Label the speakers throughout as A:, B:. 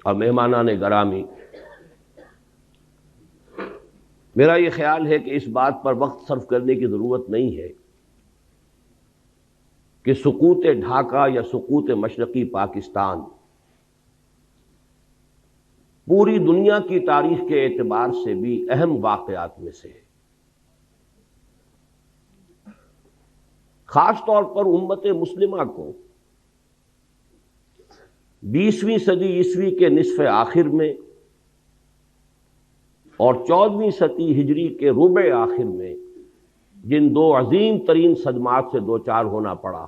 A: اور مہمانان گرامی، میرا یہ خیال ہے کہ اس بات پر وقت صرف کرنے کی ضرورت نہیں ہے کہ سقوط ڈھاکہ یا سقوط مشرقی پاکستان پوری دنیا کی تاریخ کے اعتبار سے بھی اہم واقعات میں سے ہے۔ خاص طور پر امت مسلمہ کو 20ویں صدی عیسوی کے نصف آخر میں اور 14ویں صدی ہجری کے ربع آخر میں جن دو عظیم ترین صدمات سے دوچار ہونا پڑا،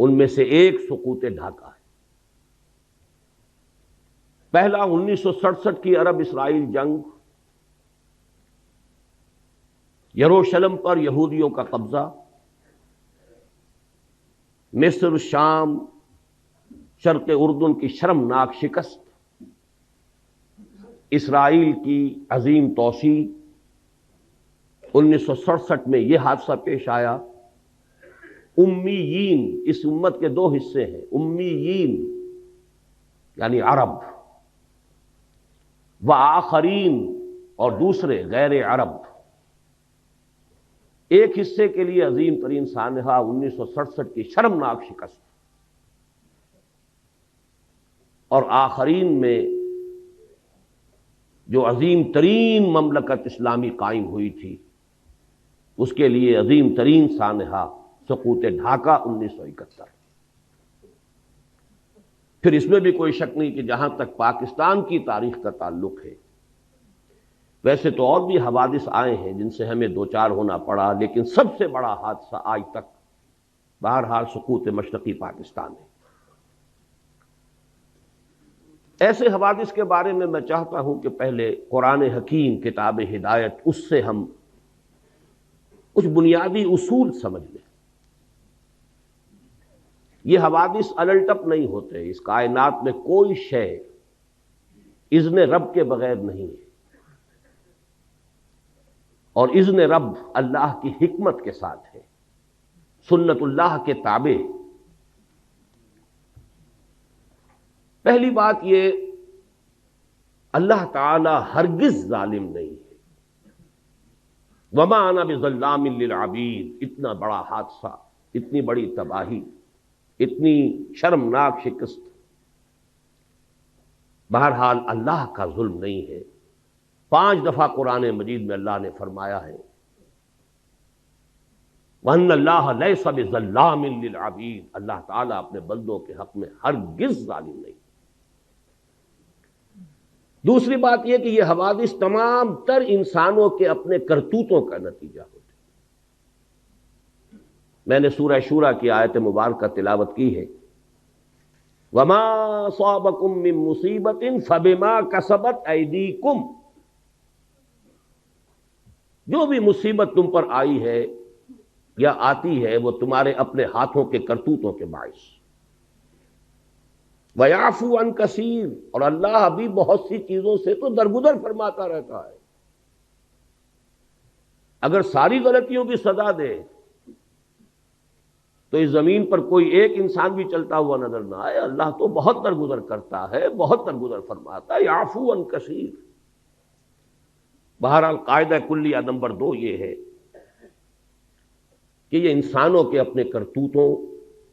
A: ان میں سے ایک سقوط ڈھاکہ ہے۔ پہلا 1967 کی عرب اسرائیل جنگ، یروشلم پر یہودیوں کا قبضہ، مصر، شام، شرق اردن کی شرمناک شکست، اسرائیل کی عظیم توسیع۔ 1967 میں یہ حادثہ پیش آیا۔ امیین، اس امت کے دو حصے ہیں، امیین یعنی عرب، و آخرین اور دوسرے غیر عرب۔ ایک حصے کے لیے عظیم ترین سانحہ 1967 کی شرمناک شکست، اور آخرین میں جو عظیم ترین مملکت اسلامی قائم ہوئی تھی، اس کے لیے عظیم ترین سانحہ سقوط ڈھاکہ 1971۔ پھر اس میں بھی کوئی شک نہیں کہ جہاں تک پاکستان کی تاریخ کا تعلق ہے، ویسے تو اور بھی حوادث آئے ہیں جن سے ہمیں دوچار ہونا پڑا، لیکن سب سے بڑا حادثہ آج تک بہرحال سقوط مشرقی پاکستان ہے۔ ایسے حوادث کے بارے میں میں چاہتا ہوں کہ پہلے قرآن حکیم کتاب ہدایت، اس سے ہم کچھ بنیادی اصول سمجھ لیں۔ یہ حوادث الٹپ نہیں ہوتے، اس کائنات میں کوئی شے اذن رب کے بغیر نہیں ہے، اور اذن رب اللہ کی حکمت کے ساتھ ہے، سنت اللہ کے تابع۔ پہلی بات یہ، اللہ تعالی ہرگز ظالم نہیں ہے۔ وما انا بظلام للعبید، اتنا بڑا حادثہ، اتنی بڑی تباہی، اتنی شرمناک شکست، بہرحال اللہ کا ظلم نہیں ہے۔ 5 دفعہ قرآن مجید میں اللہ نے فرمایا ہے وَأَنَّ اللَّهَ لَيْسَ بِظَلَّامٍ لِّلْعَبِيدِ، اللہ تعالیٰ اپنے بندوں کے حق میں ہرگز ظالم نہیں۔ دوسری بات یہ کہ یہ حوادث تمام تر انسانوں کے اپنے کرتوتوں کا نتیجہ ہوتے ہیں۔ میں نے سورہ شورى کی آیت مبارکہ تلاوت کی ہے، وَمَا أَصَابَكُم مِّن مُّصِيبَةٍ فَبِمَا كَسَبَتْ أَيْدِيكُمْ، جو بھی مصیبت تم پر آئی ہے یا آتی ہے وہ تمہارے اپنے ہاتھوں کے کرتوتوں کے باعث۔ وَيَعْفُو عَن كَثِيرٍ، اور اللہ ابھی بہت سی چیزوں سے تو درگزر فرماتا رہتا ہے۔ اگر ساری غلطیوں کی سزا دے تو اس زمین پر کوئی ایک انسان بھی چلتا ہوا نظر نہ آئے۔ اللہ تو بہت درگزر کرتا ہے، بہت درگزر فرماتا ہے، یعفو عن کثیر۔ بہرحال قاعدہ کلیہ نمبر 2 یہ ہے کہ یہ انسانوں کے اپنے کرتوتوں،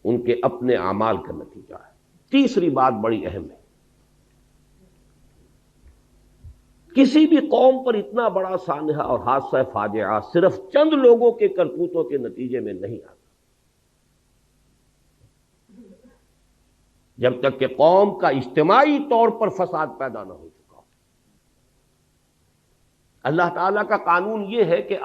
A: ان کے اپنے اعمال کا نتیجہ ہے۔ تیسری بات بڑی اہم ہے، کسی بھی قوم پر اتنا بڑا سانحہ اور حادثہ فاجعہ صرف چند لوگوں کے کرتوتوں کے نتیجے میں نہیں آتا۔ جب تک کہ قوم کا اجتماعی طور پر فساد پیدا نہ ہو چکا ہو۔ اللہ تعالیٰ کا قانون یہ ہے کہ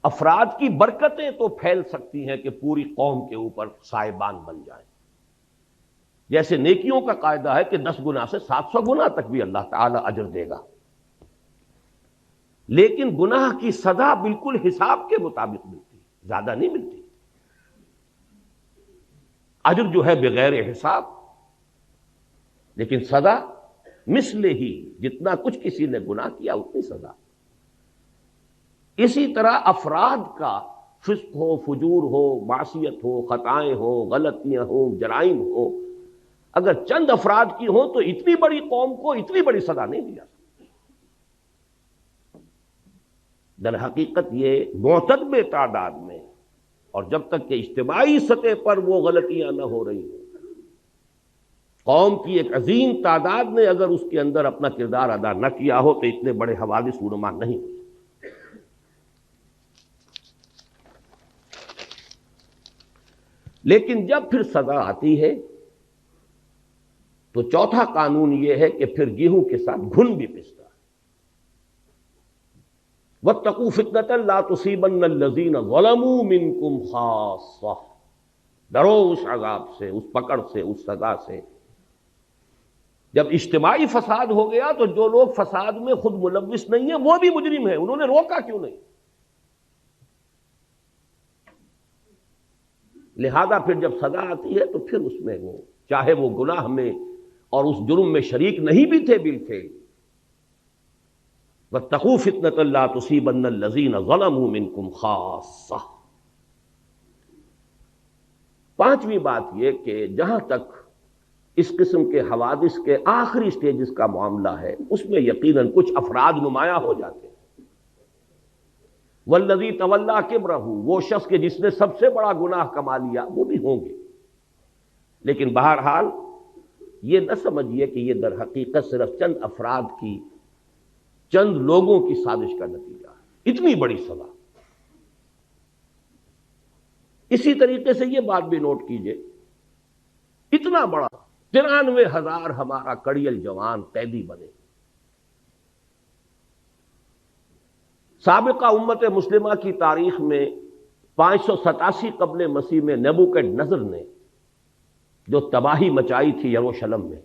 A: افراد کی برکتیں تو پھیل سکتی ہیں کہ پوری قوم کے اوپر سائبان بن جائیں۔ جیسے نیکیوں کا قاعدہ ہے کہ 10 گنا سے 700 گنا تک بھی اللہ تعالیٰ اجر دے گا، لیکن گناہ کی سزا بالکل حساب کے مطابق ملتی، زیادہ نہیں ملتی۔ اجر جو ہے بغیر حساب، لیکن سزا مثل ہی، جتنا کچھ کسی نے گناہ کیا اتنی سزا۔ اسی طرح افراد کا فسق ہو، فجور ہو، معصیت ہو، خطائیں ہو، غلطیاں ہوں، جرائم ہو، اگر چند افراد کی ہوں تو اتنی بڑی قوم کو اتنی بڑی سزا نہیں دی جا سکتی۔ در حقیقت یہ معتدل تعداد میں، اور جب تک کہ اجتماعی سطح پر وہ غلطیاں نہ ہو رہی ہوں، قوم کی ایک عظیم تعداد نے اگر اس کے اندر اپنا کردار ادا نہ کیا ہو تو اتنے بڑے حوادث رونما نہیں ہو۔ لیکن جب پھر سزا آتی ہے تو چوتھا قانون یہ ہے کہ پھر گیہوں کے ساتھ گھن بھی پستا ہے۔ واتقوا فتنة لا تصيبن الذين ظلموا منكم خاصة، ڈرو اس عذاب سے، اس پکڑ سے، اس سزا سے۔ جب اجتماعی فساد ہو گیا تو جو لوگ فساد میں خود ملوث نہیں ہیں وہ بھی مجرم ہیں، انہوں نے روکا کیوں نہیں؟ لہذا پھر جب سزا آتی ہے تو پھر اس میں وہ چاہے وہ گناہ میں اور اس جرم میں شریک نہیں بھی تھے بالفعل، واتقوا فتنة لا تصيبن الذين ظلموا منكم خاصة۔ پانچویں بات یہ کہ جہاں تک اس قسم کے حوادث کے آخری سٹیجز کا معاملہ ہے اس میں یقیناً کچھ افراد نمایاں ہو جاتے ہیں۔ والذی تولی کبرہ، وہ شخص کے جس نے سب سے بڑا گناہ کما لیا، وہ بھی ہوں گے، لیکن بہرحال یہ نہ سمجھیے کہ یہ در حقیقت صرف چند افراد کی، چند لوگوں کی سازش کا نتیجہ ہے، اتنی بڑی سزا۔ اسی طریقے سے یہ بات بھی نوٹ کیجئے، اتنا بڑا 93,000 ہمارا کڑیل جوان قیدی بنے۔ سابقہ امت مسلمہ کی تاریخ میں 587 قبل مسیح میں نیبوکڈنیزر نے جو تباہی مچائی تھی یروشلم میں،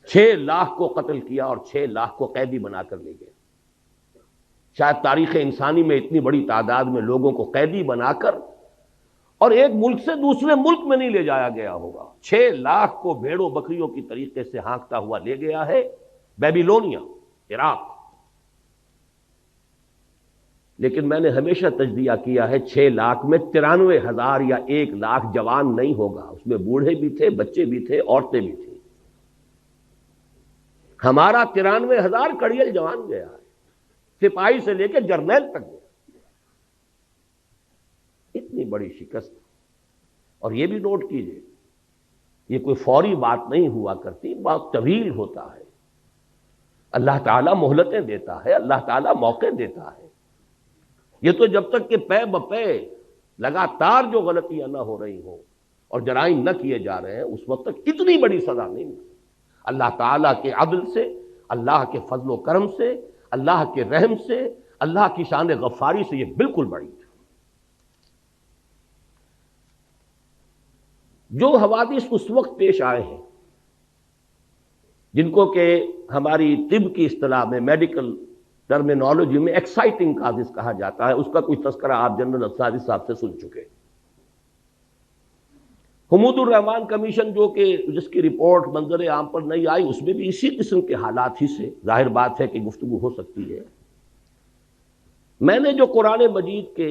A: 6 لاکھ کو قتل کیا اور 6 لاکھ کو قیدی بنا کر لے گئے۔ شاید تاریخ انسانی میں اتنی بڑی تعداد میں لوگوں کو قیدی بنا کر اور ایک ملک سے دوسرے ملک میں نہیں لے جایا گیا ہوگا۔ 6 لاکھ کو بھیڑوں بکریوں کی طریقے سے ہانکتا ہوا لے گیا ہے بیبیلونیا، عراق۔ لیکن میں نے ہمیشہ تجزیہ کیا ہے 6 لاکھ میں 93,000 یا 1 لاکھ جوان نہیں ہوگا، اس میں بوڑھے بھی تھے، بچے بھی تھے، عورتیں بھی تھیں۔ ہمارا 93,000 کڑیل جوان گیا ہے، سپاہی سے لے کے جرنیل تک گیا۔ اتنی بڑی شکست، اور یہ بھی نوٹ کیجئے یہ کوئی فوری بات نہیں ہوا کرتی، بات طویل ہوتا ہے۔ اللہ تعالیٰ مہلتیں دیتا ہے، اللہ تعالیٰ موقع دیتا ہے۔ یہ تو جب تک کہ پے بپے لگاتار جو غلطیاں نہ ہو رہی ہوں اور جرائم نہ کیے جا رہے ہیں اس وقت تک اتنی بڑی سزا نہیں ملتی۔ اللہ تعالیٰ کے عدل سے، اللہ کے فضل و کرم سے، اللہ کے رحم سے، اللہ کی شان غفاری سے یہ بالکل بڑی ہے۔ جو حوادث اس وقت پیش آئے ہیں جن کو کہ ہماری طب کی اصطلاح میں، میڈیکل ٹرمینالوجی میں ایکسائٹنگ کازز کہا جاتا ہے، اس کا کچھ تذکرہ آپ جنرل انصاری صاحب سے سن چکے۔ حمود الرحمان کمیشن جو کہ جس کی رپورٹ منظر عام پر نہیں آئی، اس میں بھی اسی قسم کے حالات ہی سے ظاہر بات ہے کہ گفتگو ہو سکتی ہے۔ میں نے جو قرآن مجید کے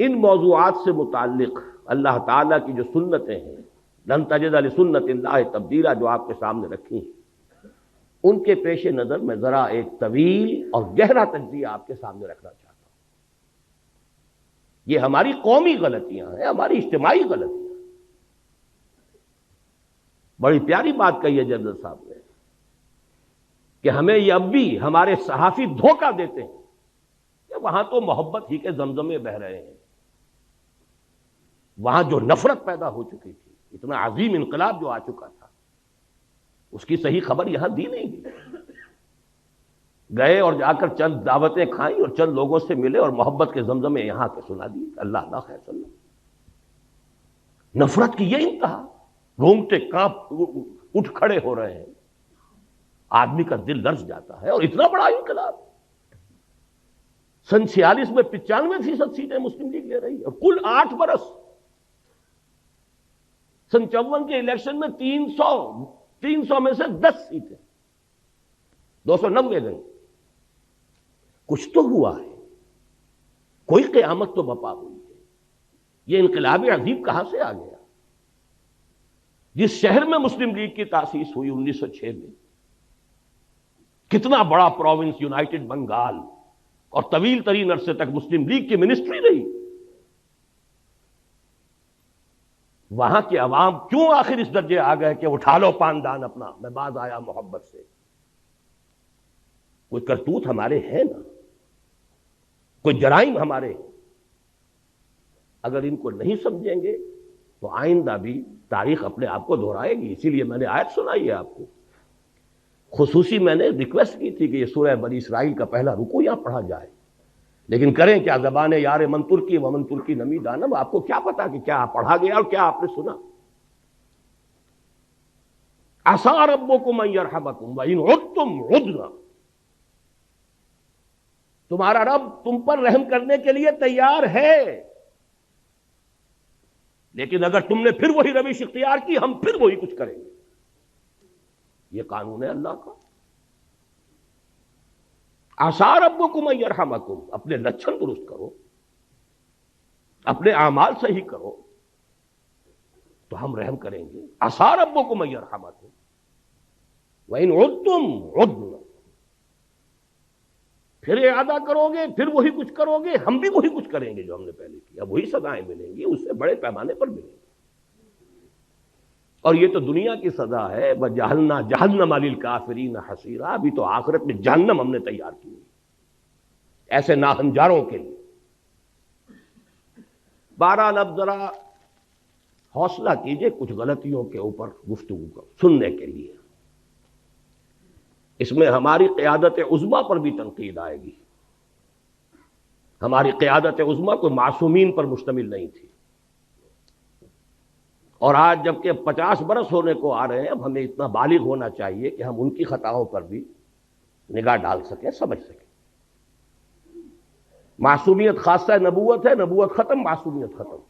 A: ان موضوعات سے متعلق اللہ تعالیٰ کی جو سنتیں ہیں، لن تجد لسنت اللہ تبدیلا، جو آپ کے سامنے رکھی ہیں، ان کے پیش نظر میں ذرا ایک طویل اور گہرا تجزیہ آپ کے سامنے رکھنا چاہتا ہوں۔ یہ ہماری قومی غلطیاں ہیں، ہماری اجتماعی غلطیاں۔ بڑی پیاری بات کہی ہے جنرل صاحب نے کہ ہمیں یہ اب بھی ہمارے صحافی دھوکہ دیتے ہیں کہ وہاں تو محبت ہی کے زمزمے بہ رہے ہیں، وہاں جو نفرت پیدا ہو چکی تھی، اتنا عظیم انقلاب جو آ چکا تھا، اس کی صحیح خبر یہاں دی نہیں گئی۔ گئے اور جا کر چند دعوتیں کھائیں اور چند لوگوں سے ملے اور محبت کے زمزمے یہاں کے سنا دیے، اللہ اللہ خیر صلی اللہ۔ نفرت کی یہ انتہا، رونگٹے کانپ اٹھ کھڑے ہو رہے ہیں، آدمی کا دل لرز جاتا ہے۔ اور اتنا بڑا انقلاب، سن 46 میں 95% سیٹیں مسلم لیگ لے رہی ہے، اور کل 8 برس، سن 54 کے الیکشن میں 300 میں سے 10 سیٹیں، 290 گئی۔ کچھ تو ہوا ہے، کوئی قیامت تو بپا ہوئی ہے۔ یہ انقلاب عظیم کہاں سے آ گیا؟ جس شہر میں مسلم لیگ کی تاسیس ہوئی 1906 میں، کتنا بڑا پروونس یونائٹڈ بنگال، اور طویل ترین عرصے تک مسلم لیگ کی منسٹری رہی، وہاں کے عوام کیوں آخر اس درجے آ گئے کہ اٹھا لو پاندان اپنا، میں باز آیا محبت سے؟ کوئی کرتوت ہمارے ہیں نا، کوئی جرائم ہمارے ہیں، اگر ان کو نہیں سمجھیں گے تو آئندہ بھی تاریخ اپنے آپ کو دہرائے گی۔ اسی لیے میں نے آیت سنائی ہے آپ کو، خصوصی میں نے ریکویسٹ کی تھی کہ یہ سورہ بنی اسرائیل کا پہلا رکوع یہاں پڑھا جائے، لیکن کریں کیا، زبان یار من ترکی ومن ترکی نمی دانم، آپ کو کیا پتا کہ کیا پڑھا گیا اور کیا آپ نے سنا۔ عسیٰ ربکم ان یرحمکم وان عدتم عدنا، تمہارا رب تم پر رحم کرنے کے لیے تیار ہے، لیکن اگر تم نے پھر وہی روش اختیار کی ہم پھر وہی کچھ کریں گے۔ یہ قانون ہے اللہ کا۔ عسیٰ ربکم ان یرحمکم، اپنے لچھن درست کرو، اپنے اعمال صحیح کرو تو ہم رحم کریں گے۔ عسیٰ ربکم ان یرحمکم وان عدتم عدنا، پھر اعادہ کرو گے، پھر وہی کچھ کرو گے، ہم بھی وہی کچھ کریں گے جو ہم نے پہلے کیا، وہی سزائیں ملیں گی، اس سے بڑے پیمانے پر ملیں گی۔ اور یہ تو دنیا کی سزا ہے، وَجَعَلْنَا جَهَنَّمَ لِلْكَافِرِينَ حَصِيرًا، ابھی تو آخرت میں جہنم ہم نے تیار کی ایسے ناہنجاروں کے لیے۔ بہرحال اب ذرا حوصلہ کیجئے کچھ غلطیوں کے اوپر گفتگو کو سننے کے لیے، اس میں ہماری قیادت عظمیٰ پر بھی تنقید آئے گی۔ ہماری قیادت عظمیٰ کوئی معصومین پر مشتمل نہیں تھی، اور آج جبکہ 50 برس ہونے کو آ رہے ہیں، اب ہمیں اتنا بالغ ہونا چاہیے کہ ہم ان کی خطاؤں پر بھی نگاہ ڈال سکیں، سمجھ سکیں۔ معصومیت خاصہ نبوت ہے، نبوت ختم، معصومیت ختم۔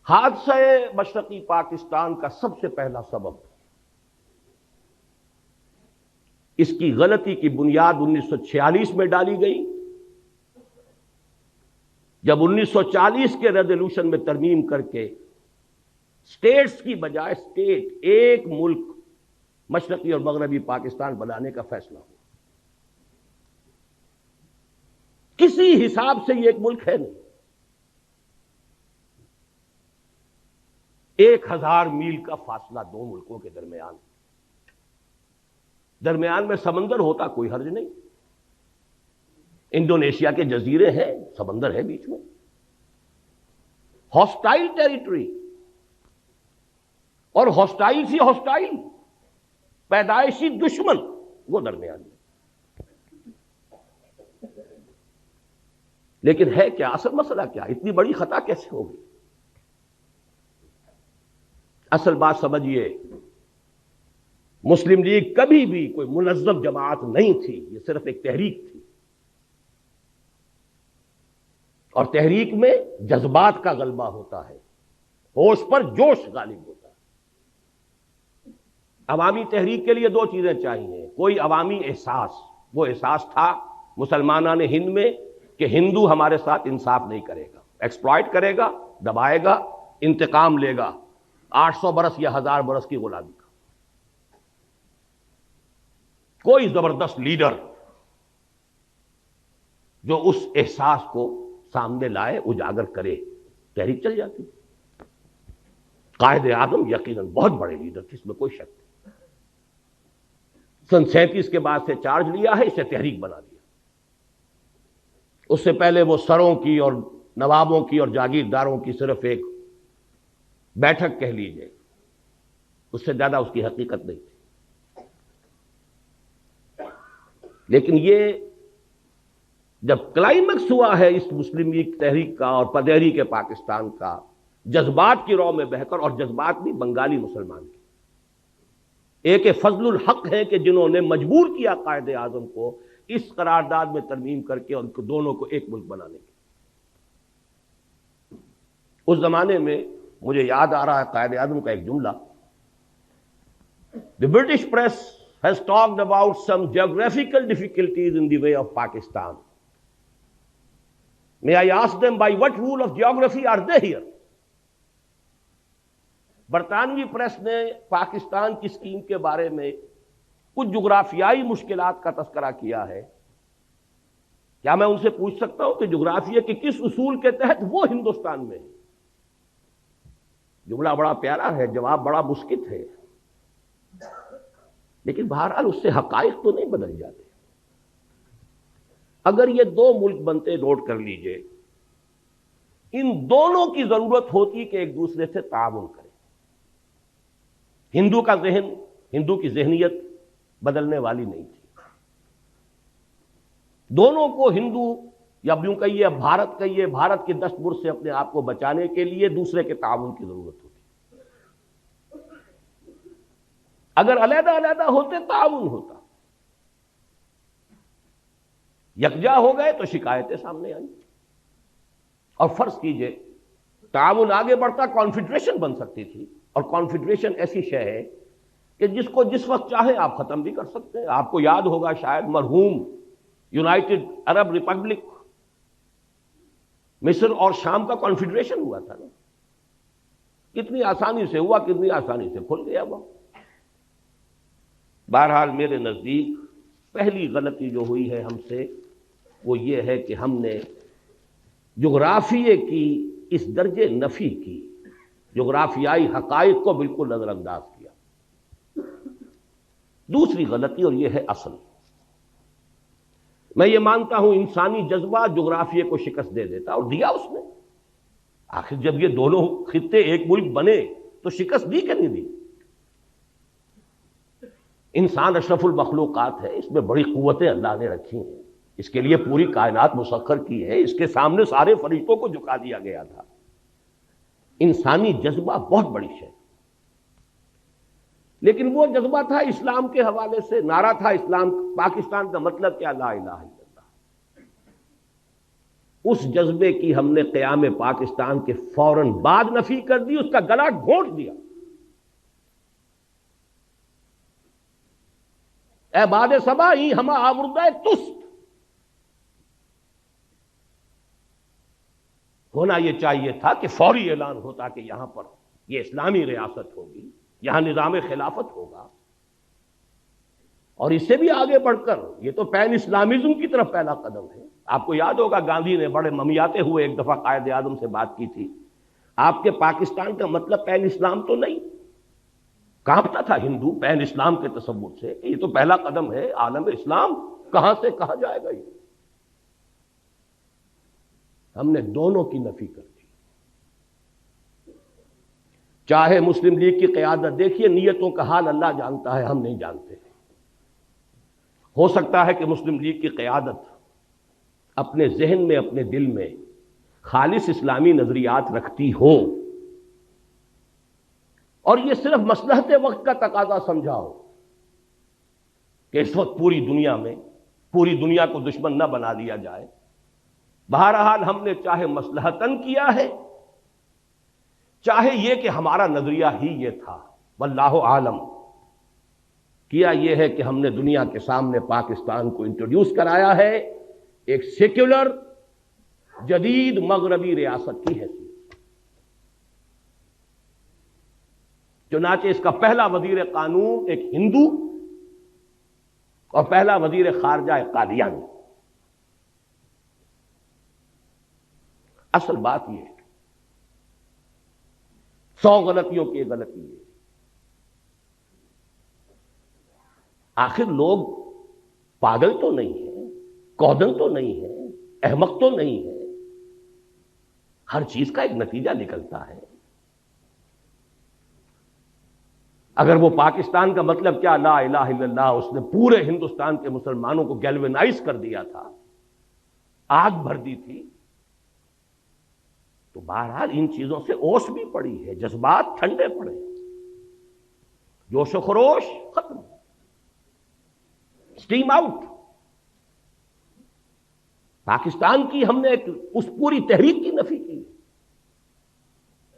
A: حادثہ مشرقی پاکستان کا سب سے پہلا سبب، اس کی غلطی کی بنیاد 1946 میں ڈالی گئی، جب 1940 کے ریزولوشن میں ترمیم کر کے اسٹیٹس کی بجائے اسٹیٹ، ایک ملک مشرقی اور مغربی پاکستان بنانے کا فیصلہ ہوا۔ کسی حساب سے یہ ایک ملک ہے نہیں، 1000 میل کا فاصلہ دو ملکوں کے درمیان میں سمندر ہوتا کوئی حرج نہیں، انڈونیشیا کے جزیرے ہیں، سمندر ہے بیچ میں، ہاسٹائل ٹیریٹری، اور ہاسٹائل سی ہاسٹائل، پیدائشی دشمن وہ درمیان میں۔ لیکن ہے کیا اصل مسئلہ، کیا اتنی بڑی خطا کیسے ہوگی؟ اصل بات سمجھیے، مسلم لیگ کبھی بھی کوئی منظم جماعت نہیں تھی، یہ صرف ایک تحریک تھی، اور تحریک میں جذبات کا غلبہ ہوتا ہے، ہوش پر جوش غالب ہوتا ہے۔ عوامی تحریک کے لیے دو چیزیں چاہیے، کوئی عوامی احساس، وہ احساس تھا مسلمانان ہند میں کہ ہندو ہمارے ساتھ انصاف نہیں کرے گا، ایکسپلائٹ کرے گا، دبائے گا، انتقام لے گا 800 برس یا 1000 برس کی غلامی کا۔ کوئی زبردست لیڈر جو اس احساس کو سامنے لائے، اجاگر کرے، تحریک چل جاتی۔ قائد اعظم یقیناً بہت بڑے لیڈر تھے، اس میں کوئی شک نہیں۔ سن 37 کے بعد سے چارج لیا ہے، اسے تحریک بنا دیا۔ اس سے پہلے وہ سروں کی اور نوابوں کی اور جاگیرداروں کی صرف ایک بیٹھک کہہ لیجئے، اس سے زیادہ اس کی حقیقت نہیں تھی۔ لیکن یہ جب کلائمیکس ہوا ہے اس مسلم لیگ تحریک کا اور تحریک پاکستان کا، جذبات کی رو میں بہ کر، اور جذبات بھی بنگالی مسلمان کی، ایک فضل الحق ہے کہ جنہوں نے مجبور کیا قائد اعظم کو اس قرارداد میں ترمیم کر کے ان کو دونوں کو ایک ملک بنانے کے۔ اس زمانے میں مجھے یاد آ رہا ہے قائد اعظم کا ایک جملہ، The British press has talked about some geographical difficulties in the way of Pakistan. May I ask them by what rule of geography are they here? برطانوی پریس نے پاکستان کی اسکیم کے بارے میں کچھ جغرافیائی مشکلات کا تذکرہ کیا ہے. کیا میں ان سے پوچھ سکتا ہوں کہ جغرافیہ کے کس اصول کے تحت وہ ہندوستان میں ہے؟ جملہ بڑا پیارا ہے، جواب بڑا مسکت ہے، لیکن بہرحال اس سے حقائق تو نہیں بدل جاتے. اگر یہ دو ملک بنتے، نوٹ کر لیجئے، ان دونوں کی ضرورت ہوتی کہ ایک دوسرے سے تعاون کریں. ہندو کا ذہن، ہندو کی ذہنیت بدلنے والی نہیں تھی. دونوں کو ہندو یا یوں کہیے بھارت کہیے، بھارت کے دست برد سے اپنے آپ کو بچانے کے لیے دوسرے کے تعاون کی ضرورت ہوتی. اگر علیحدہ علیحدہ ہوتے تعاون ہوتا، یکجا ہو گئے تو شکایتیں سامنے آئیں. اور فرض کیجئے تعاون آگے بڑھتا، کانفیڈریشن بن سکتی تھی. اور کانفیڈریشن ایسی شے ہے کہ جس کو جس وقت چاہے آپ ختم بھی کر سکتے ہیں. آپ کو یاد ہوگا شاید مرحوم یونائٹڈ عرب ریپبلک مصر اور شام کا کانفیڈریشن ہوا تھا نا. کتنی آسانی سے ہوا، کتنی آسانی سے کھل گیا وہ. بہرحال میرے نزدیک پہلی غلطی جو ہوئی ہے ہم سے وہ یہ ہے کہ ہم نے جغرافیے کی اس درجے نفی کی، جغرافیائی حقائق کو بالکل نظر انداز کیا. دوسری غلطی، اور یہ ہے اصل، میں یہ مانتا ہوں انسانی جذبہ جغرافیے کو شکست دے دیتا، اور دیا اس نے. آخر جب یہ دونوں خطے ایک ملک بنے تو شکست دی کہ نہیں دی؟ انسان اشرف المخلوقات ہے، اس میں بڑی قوتیں اللہ نے رکھی ہیں، اس کے لیے پوری کائنات مسخر کی ہے، اس کے سامنے سارے فرشتوں کو جھکا دیا گیا تھا. انسانی جذبہ بہت بڑی شے، لیکن وہ جذبہ تھا اسلام کے حوالے سے. نعرہ تھا اسلام پاکستان کا مطلب کیا؟ لا الہ الا اللہ. اس جذبے کی ہم نے قیام پاکستان کے فوراً بعد نفی کر دی، اس کا گلا گھونٹ دیا. اے باد صبا ہی ہما آوردہ تست. ہونا یہ چاہیے تھا کہ فوری اعلان ہوتا کہ یہاں پر یہ اسلامی ریاست ہوگی، یہاں نظام خلافت ہوگا. اور اس سے بھی آگے بڑھ کر یہ تو پین اسلامزم کی طرف پہلا قدم ہے. آپ کو یاد ہوگا گاندھی نے بڑے ممیاتے ہوئے ایک دفعہ قائد اعظم سے بات کی تھی. آپ کے پاکستان کا مطلب پین اسلام تو نہیں؟ کانپتا تھا ہندو پین اسلام کے تصور سے کہ یہ تو پہلا قدم ہے، عالم اسلام کہاں سے کہاں جائے گا. یہ ہم نے دونوں کی نفی کر دی. چاہے مسلم لیگ کی قیادت، دیکھیے نیتوں کا حال اللہ جانتا ہے، ہم نہیں جانتے. ہو سکتا ہے کہ مسلم لیگ کی قیادت اپنے ذہن میں، اپنے دل میں خالص اسلامی نظریات رکھتی ہو، اور یہ صرف مصلحت وقت کا تقاضا سمجھاؤ کہ اس وقت پوری دنیا میں پوری دنیا کو دشمن نہ بنا لیا جائے. بہرحال ہم نے چاہے مصلحتاً کیا ہے، چاہے یہ کہ ہمارا نظریہ ہی یہ تھا، واللہ عالم، کیا یہ ہے کہ ہم نے دنیا کے سامنے پاکستان کو انٹروڈیوس کرایا ہے ایک سیکولر جدید مغربی ریاست کی حیثیت. چنانچہ اس کا پہلا وزیر قانون ایک ہندو اور پہلا وزیر خارجہ ایک قادیانی. اصل بات یہ ہے، 100 غلطیوں کی ایک غلطی ہے. آخر لوگ پاگل تو نہیں ہیں، کودن تو نہیں ہے، احمق تو نہیں ہے. ہر چیز کا ایک نتیجہ نکلتا ہے. اگر وہ پاکستان کا مطلب کیا لا الہ الا اللہ، اس نے پورے ہندوستان کے مسلمانوں کو گیلوینائز کر دیا تھا، آگ بھر دی تھی، تو بہرحال ان چیزوں سے اوس بھی پڑی ہے، جذبات ٹھنڈے پڑے، جوش و خروش ختم، سٹیم آؤٹ. پاکستان کی ہم نے اس پوری تحریک کی نفی کی.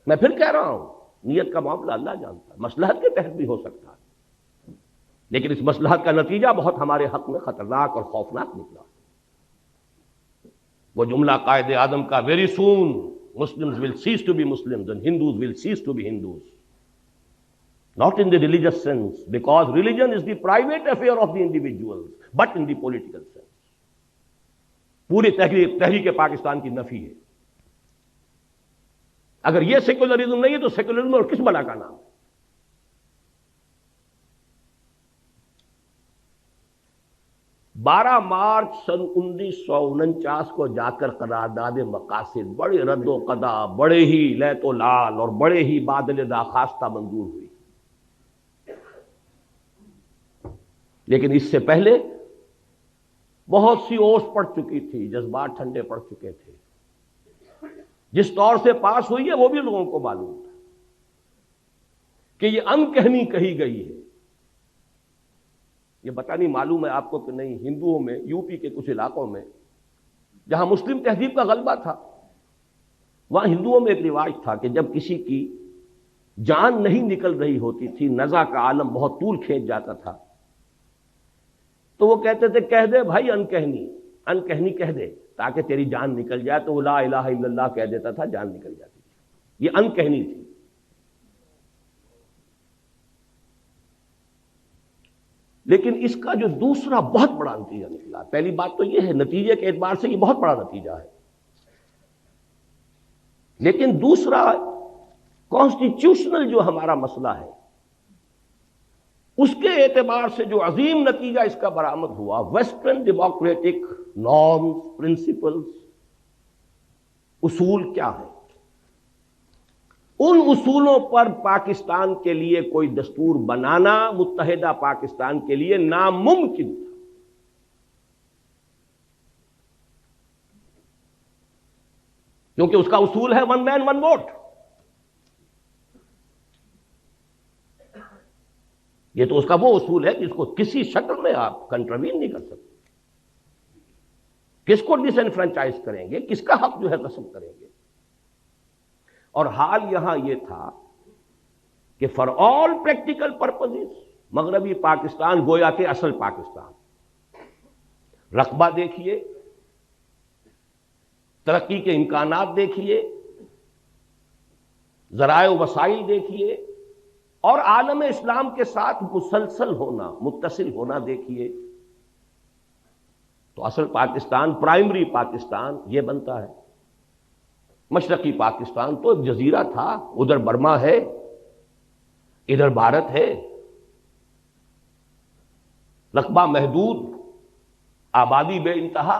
A: میں پھر کہہ رہا ہوں، نیت کا معاملہ اللہ جانتا ہے، مصلحت کے تحت بھی ہو سکتا ہے، لیکن اس مصلحت کا نتیجہ بہت ہمارے حق میں خطرناک اور خوفناک نکلا. وہ جملہ قائد اعظم کا، very soon Muslims will cease to be Muslims and Hindus will cease to be Hindus. not in the religious sense, because religion is the private affair of the individuals, but in the political sense. پوری تحریک پاکستان کی نفی ہے. اگر یہ secularism نہیں ہے تو سیکولرزم اور کس بلا کا نام ہے؟ 12 مارچ سن 1949 کو جا کر قرارداد مقاصد بڑے رد و قدا، بڑے ہی لیت و لال اور بڑے ہی بادل داخواستہ منظور ہوئی. لیکن اس سے پہلے بہت سی اوس پڑ چکی تھی، جذبات ٹھنڈے پڑ چکے تھے. جس طور سے پاس ہوئی ہے وہ بھی لوگوں کو معلوم تھا کہ یہ ان کہنی کہی گئی ہے. یہ پتہ نہیں معلوم ہے آپ کو کہ نہیں، ہندوؤں میں یو پی کے کچھ علاقوں میں جہاں مسلم تہذیب کا غلبہ تھا، وہاں ہندوؤں میں ایک رواج تھا کہ جب کسی کی جان نہیں نکل رہی ہوتی تھی، نزع کا عالم بہت طول کھینچ جاتا تھا، تو وہ کہتے تھے کہہ دے بھائی انکہنی کہہ دے تاکہ تیری جان نکل جائے. تو وہ لا الہ الا اللہ کہہ دیتا تھا، جان نکل جاتی تھی. یہ انکہنی تھی. لیکن اس کا جو دوسرا بہت بڑا نتیجہ نکلا، پہلی بات تو یہ ہے نتیجے کے اعتبار سے یہ بہت بڑا نتیجہ ہے، لیکن دوسرا کانسٹیٹیوشنل جو ہمارا مسئلہ ہے اس کے اعتبار سے جو عظیم نتیجہ اس کا برآمد ہوا، ویسٹرن ڈیموکریٹک نارمز، پرنسپلز، اصول کیا ہیں؟ ان اصولوں پر پاکستان کے لیے کوئی دستور بنانا متحدہ پاکستان کے لیے ناممکن تھا. کیونکہ اس کا اصول ہے ون مین ون ووٹ. یہ تو اس کا وہ اصول ہے جس کو کسی شکل میں آپ کنٹروین نہیں کر سکتے. کس کو ڈس انفرنچائز کریں گے، کس کا حق جو ہے غصب کریں گے. اور حال یہاں یہ تھا کہ فار آل پریکٹیکل پرپزز مغربی پاکستان گویا کہ اصل پاکستان. رقبہ دیکھیے، ترقی کے امکانات دیکھیے، ذرائع و وسائل دیکھیے، اور عالم اسلام کے ساتھ مسلسل ہونا، متصل ہونا دیکھیے، تو اصل پاکستان، پرائمری پاکستان یہ بنتا ہے. مشرقی پاکستان تو ایک جزیرہ تھا، ادھر برما ہے، ادھر بھارت ہے، رقبہ محدود، آبادی بے انتہا،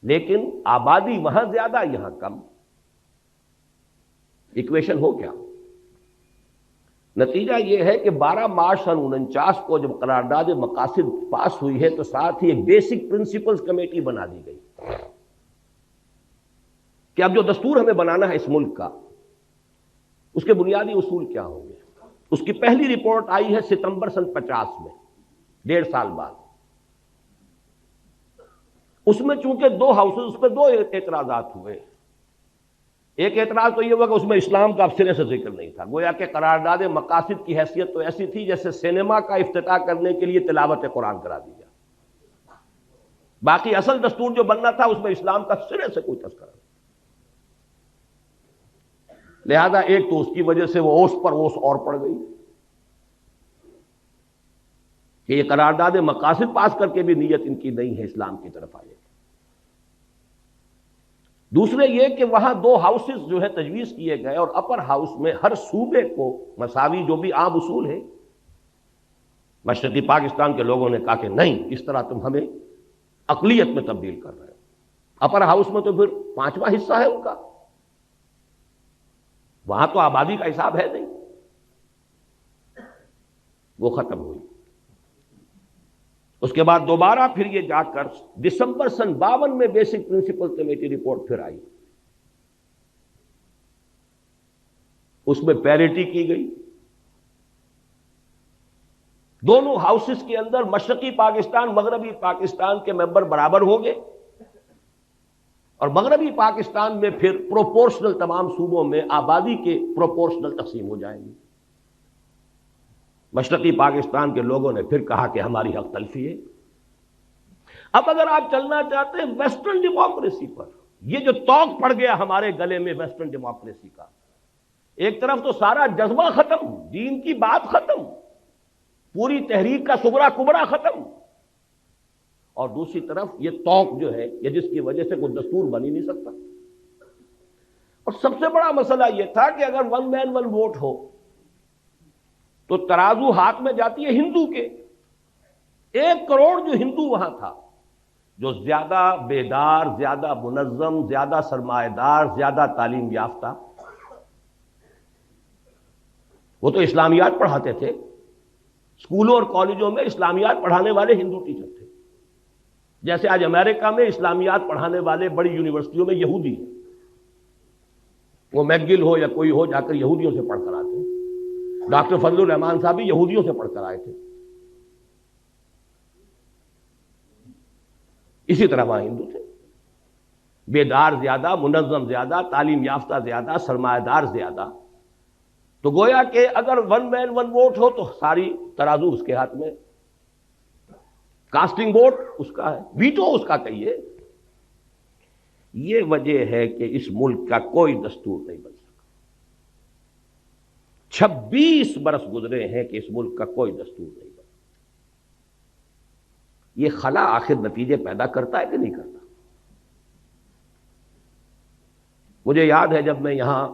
A: لیکن آبادی وہاں زیادہ یہاں کم. ایکویشن ہو کیا؟ نتیجہ یہ ہے کہ 12 مارچ سن 49 کو جب قرارداد مقاصد پاس ہوئی ہے تو ساتھ ہی ایک بیسک پرنسپلز کمیٹی بنا دی گئی کہ اب جو دستور ہمیں بنانا ہے اس ملک کا، اس کے بنیادی اصول کیا ہوں گے. اس کی پہلی رپورٹ آئی ہے ستمبر سن 50 میں، 1.5 سال بعد. اس میں چونکہ 2 ہاؤسز، اس پہ 2 اعتراضات ہوئے. ایک اعتراض تو یہ ہوا کہ اس میں اسلام کا اب سرے سے ذکر نہیں تھا، گویا کہ قرارداد مقاصد کی حیثیت تو ایسی تھی جیسے سینما کا افتتاح کرنے کے لیے تلاوت قرآن کرا دی جائے. باقی اصل دستور جو بننا تھا اس میں اسلام کا سرے سے کوئی تذکرہ نہیں. لہذا ایک تو اس کی وجہ سے وہ اوس پر اوس اور پڑ گئی کہ یہ قرارداد مقاصد پاس کر کے بھی نیت ان کی نہیں ہے اسلام کی طرف آنے کی. دوسرے یہ کہ وہاں 2 ہاؤسز جو ہے تجویز کیے گئے، اور اپر ہاؤس میں ہر صوبے کو مساوی جو بھی عام اصول ہے. مشرقی پاکستان کے لوگوں نے کہا کہ نہیں، اس طرح تم ہمیں اقلیت میں تبدیل کر رہے ہو. اپر ہاؤس میں تو پھر 5واں حصہ ہے ان کا، وہاں تو آبادی کا حساب ہے نہیں. وہ ختم ہوئی. اس کے بعد دوبارہ پھر یہ جا کر دسمبر سن 52 میں بیسک پرنسپل کمیٹی رپورٹ پھر آئی. اس میں پیریٹی کی گئی. دونوں ہاؤسز کے اندر مشرقی پاکستان، مغربی پاکستان کے ممبر برابر ہوں گے، اور مغربی پاکستان میں پھر پروپورشنل تمام صوبوں میں آبادی کے پروپورشنل تقسیم ہو جائیں گی. مشرقی پاکستان کے لوگوں نے پھر کہا کہ ہماری حق تلفی ہے. اب اگر آپ چلنا چاہتے ہیں ویسٹرن ڈیموکریسی پر، یہ جو توق پڑ گیا ہمارے گلے میں ویسٹرن ڈیموکریسی کا، ایک طرف تو سارا جذبہ ختم، دین کی بات ختم، پوری تحریک کا صغرا کبرا ختم، اور دوسری طرف یہ توق جو ہے یہ جس کی وجہ سے کوئی دستور بن ہی نہیں سکتا۔ اور سب سے بڑا مسئلہ یہ تھا کہ اگر ون مین ون ووٹ ہو تو ترازو ہاتھ میں جاتی ہے ہندو کے، 1 کروڑ جو ہندو وہاں تھا، جو زیادہ بیدار، زیادہ منظم، زیادہ سرمایہ دار، زیادہ تعلیم یافتہ، وہ تو اسلامیات پڑھاتے تھے، اسکولوں اور کالجوں میں اسلامیات پڑھانے والے ہندو ٹیچر تھے، جیسے آج امریکہ میں اسلامیات پڑھانے والے بڑی یونیورسٹیوں میں یہودی ہیں، وہ میکگل ہو یا کوئی ہو، جا کر یہودیوں سے پڑھ کر آتے ہیں۔ ڈاکٹر فضل الرحمان صاحب بھی یہودیوں سے پڑھ کر آئے تھے۔ اسی طرح وہاں ہندو تھے، بیدار زیادہ، منظم زیادہ، تعلیم یافتہ زیادہ، سرمایہ دار زیادہ۔ تو گویا کہ اگر ون مین ون ووٹ ہو تو ساری ترازو اس کے ہاتھ میں، کاسٹنگ ووٹ اس کا ہے، ویٹو اس کا کہیے۔ یہ وجہ ہے کہ اس ملک کا کوئی دستور نہیں بن سکا۔ 26 برس گزرے ہیں کہ اس ملک کا کوئی دستور نہیں بنا۔ یہ خلا آخر نتیجے پیدا کرتا ہے کہ نہیں کرتا؟ مجھے یاد ہے جب میں یہاں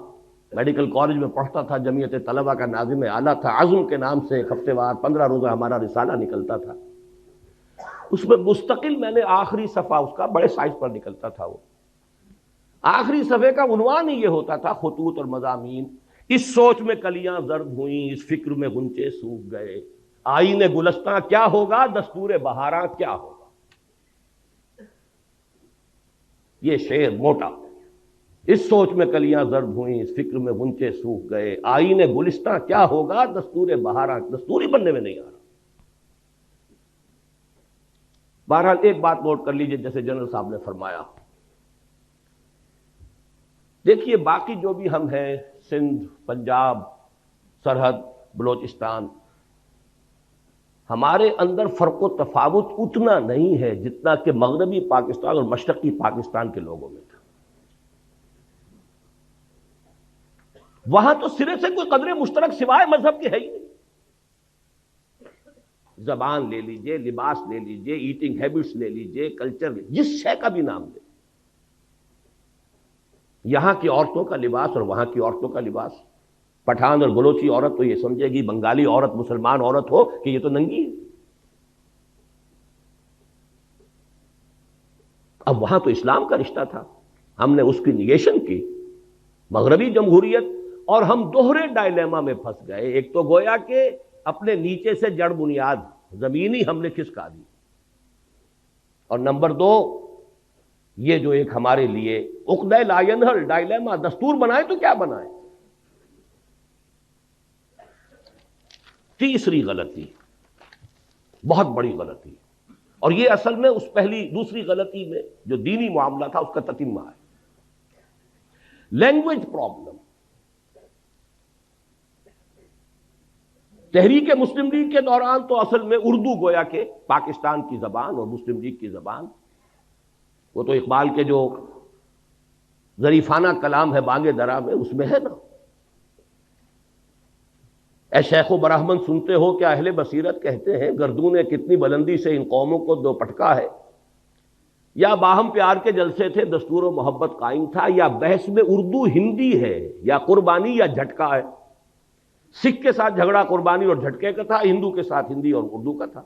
A: میڈیکل کالج میں پڑھتا تھا، جمعیت طلبہ کا ناظم اعلیٰ تھا، عزم کے نام سے ایک ہفتے وار 15 روزہ ہمارا رسالہ نکلتا تھا، اس میں مستقل میں نے آخری صفحہ اس کا بڑے سائز پر نکلتا تھا، وہ آخری صفحے کا عنوان ہی یہ ہوتا تھا، خطوط اور مضامین: اس سوچ میں کلیاں زرد ہوئیں، اس فکر میں غنچے سوکھ گئے، آئین گلستاں کیا ہوگا، دستور بہاراں کیا ہوگا۔ یہ شعر موٹا: اس سوچ میں کلیاں زرد ہوئیں، اس فکر میں غنچے سوکھ گئے، آئین گلستاں کیا ہوگا، دستور بہاراں، دستور ہی بننے میں نہیں آ رہا۔ بہرحال ایک بات نوٹ کر لیجئے، جیسے جنرل صاحب نے فرمایا، دیکھیے باقی جو بھی ہم ہیں، سندھ، پنجاب، سرحد، بلوچستان، ہمارے اندر فرق و تفاوت اتنا نہیں ہے جتنا کہ مغربی پاکستان اور مشرقی پاکستان کے لوگوں میں تھا۔ وہاں تو سرے سے کوئی قدر مشترک سوائے مذہب کے ہے ہی نہیں۔ زبان لے لیجئے، لباس لے لیجئے، ایٹنگ ہیبٹس لے لیجئے، کلچر، جس شے کا بھی نام لے، یہاں کی عورتوں کا لباس اور وہاں کی عورتوں کا لباس، پٹھان اور بلوچی عورت تو یہ سمجھے گی، بنگالی عورت مسلمان عورت ہو کہ یہ تو ننگی ہے۔ اب وہاں تو اسلام کا رشتہ تھا، ہم نے اس کی نیگیشن کی، مغربی جمہوریت، اور ہم دوہرے ڈائلیما میں پھنس گئے۔ ایک تو گویا کہ اپنے نیچے سے جڑ بنیاد زمینی ہم نے کھسکا دی، اور نمبر 2 یہ جو ایک ہمارے لیے عقدہ لا ینحل ڈائلیما، دستور بنائے تو کیا بنائے۔ تیسری غلطی، بہت بڑی غلطی، اور یہ اصل میں اس دوسری غلطی میں جو دینی معاملہ تھا اس کا تتمہ ہے، لینگویج پرابلم۔ تحریک مسلم لیگ کے دوران تو اصل میں اردو گویا کہ پاکستان کی زبان اور مسلم لیگ کی زبان، وہ تو اقبال کے جو ظریفانہ کلام ہے بانگ درا میں، اس میں ہے نا، اے شیخ و برہمن سنتے ہو کیا اہل بصیرت کہتے ہیں، گردوں نے کتنی بلندی سے ان قوموں کو دو پٹکا ہے، یا باہم پیار کے جلسے تھے دستور و محبت قائم تھا، یا بحث میں اردو ہندی ہے، یا قربانی یا جھٹکا ہے۔ سکھ کے ساتھ جھگڑا قربانی اور جھٹکے کا تھا، ہندو کے ساتھ ہندی اور اردو کا تھا۔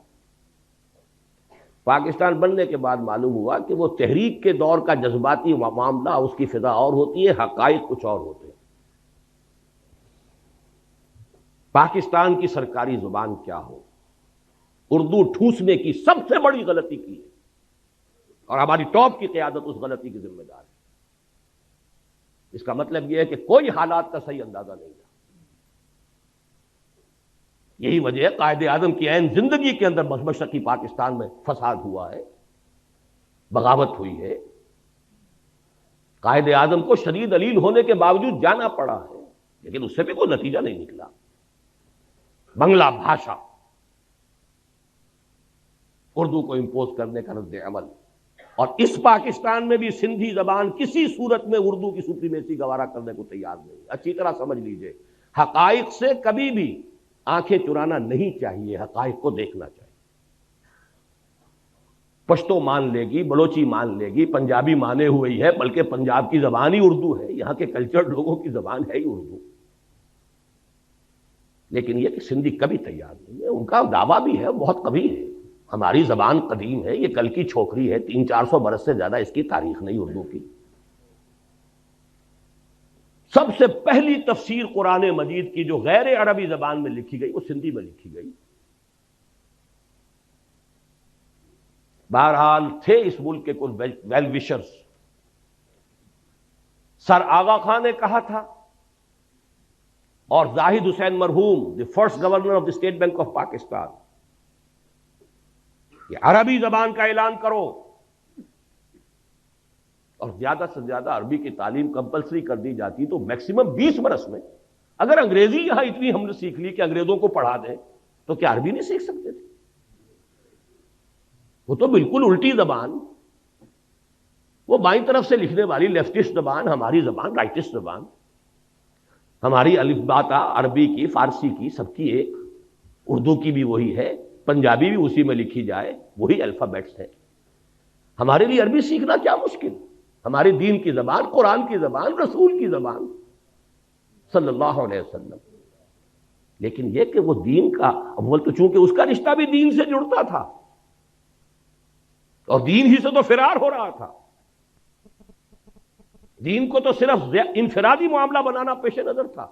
A: پاکستان بننے کے بعد معلوم ہوا کہ وہ تحریک کے دور کا جذباتی معاملہ، اس کی فضا اور ہوتی ہے، حقائق کچھ اور ہوتے ہیں۔ پاکستان کی سرکاری زبان کیا ہو، اردو ٹھوسنے کی سب سے بڑی غلطی کی ہے، اور ہماری ٹاپ کی قیادت اس غلطی کی ذمہ دار ہے۔ اس کا مطلب یہ ہے کہ کوئی حالات کا صحیح اندازہ نہیں تھا۔ یہی وجہ ہے قائد اعظم کی عین زندگی کے اندر مشرقی پاکستان میں فساد ہوا ہے، بغاوت ہوئی ہے، قائد اعظم کو شدید علیل ہونے کے باوجود جانا پڑا ہے، لیکن اس سے بھی کوئی نتیجہ نہیں نکلا۔ بنگلہ بھاشا، اردو کو امپوز کرنے کا رد عمل، اور اس پاکستان میں بھی سندھی زبان کسی صورت میں اردو کی سپریمیسی گوارا کرنے کو تیار نہیں. اچھی طرح سمجھ لیجئے، حقائق سے کبھی بھی آنکھیں چرانا نہیں چاہیے، حقائق کو دیکھنا چاہیے. پشتو مان لے گی، بلوچی مان لے گی، پنجابی مانے ہوئے ہی ہے، بلکہ پنجاب کی زبان ہی اردو ہے، یہاں کے کلچرڈ لوگوں کی زبان ہے ہی اردو. لیکن یہ کہ سندھی کبھی تیار نہیں ہے. ان کا دعویٰ بھی ہے، بہت قوی ہے، ہماری زبان قدیم ہے، یہ کل کی چھوکری ہے، 300-400 برس سے زیادہ اس کی تاریخ نہیں اردو کی. سب سے پہلی تفسیر قرآن مجید کی جو غیر عربی زبان میں لکھی گئی وہ سندھی میں لکھی گئی. بہرحال تھے اس ملک کے کچھ ویل وشرز. سر آغا خان نے کہا تھا اور زاہد حسین مرحوم the first governor of the state bank of Pakistan, کہ عربی زبان کا اعلان کرو اور زیادہ سے زیادہ عربی کی تعلیم کمپلسری کر دی جاتی تو میکسیمم 20 برس میں اگر انگریزی یہاں اتنی ہم نے سیکھ لی کہ انگریزوں کو پڑھا دیں تو کیا عربی نہیں سیکھ سکتے تھے؟ وہ تو بالکل الٹی زبان، وہ بائیں طرف سے لکھنے والی لیفٹسٹ زبان، ہماری زبان رائٹسٹ زبان. ہماری الف با تا عربی کی، فارسی کی، سب کی ایک، اردو کی بھی وہی ہے، پنجابی بھی اسی میں لکھی جائے، وہی الفابیٹس ہے. ہمارے لیے عربی سیکھنا کیا مشکل؟ ہماری دین کی زبان، قرآن کی زبان، رسول کی زبان صلی اللہ علیہ وسلم. لیکن یہ کہ وہ دین کا اول تو چونکہ اس کا رشتہ بھی دین سے جڑتا تھا اور دین ہی سے تو فرار ہو رہا تھا. دین کو تو صرف انفرادی معاملہ بنانا پیش نظر تھا،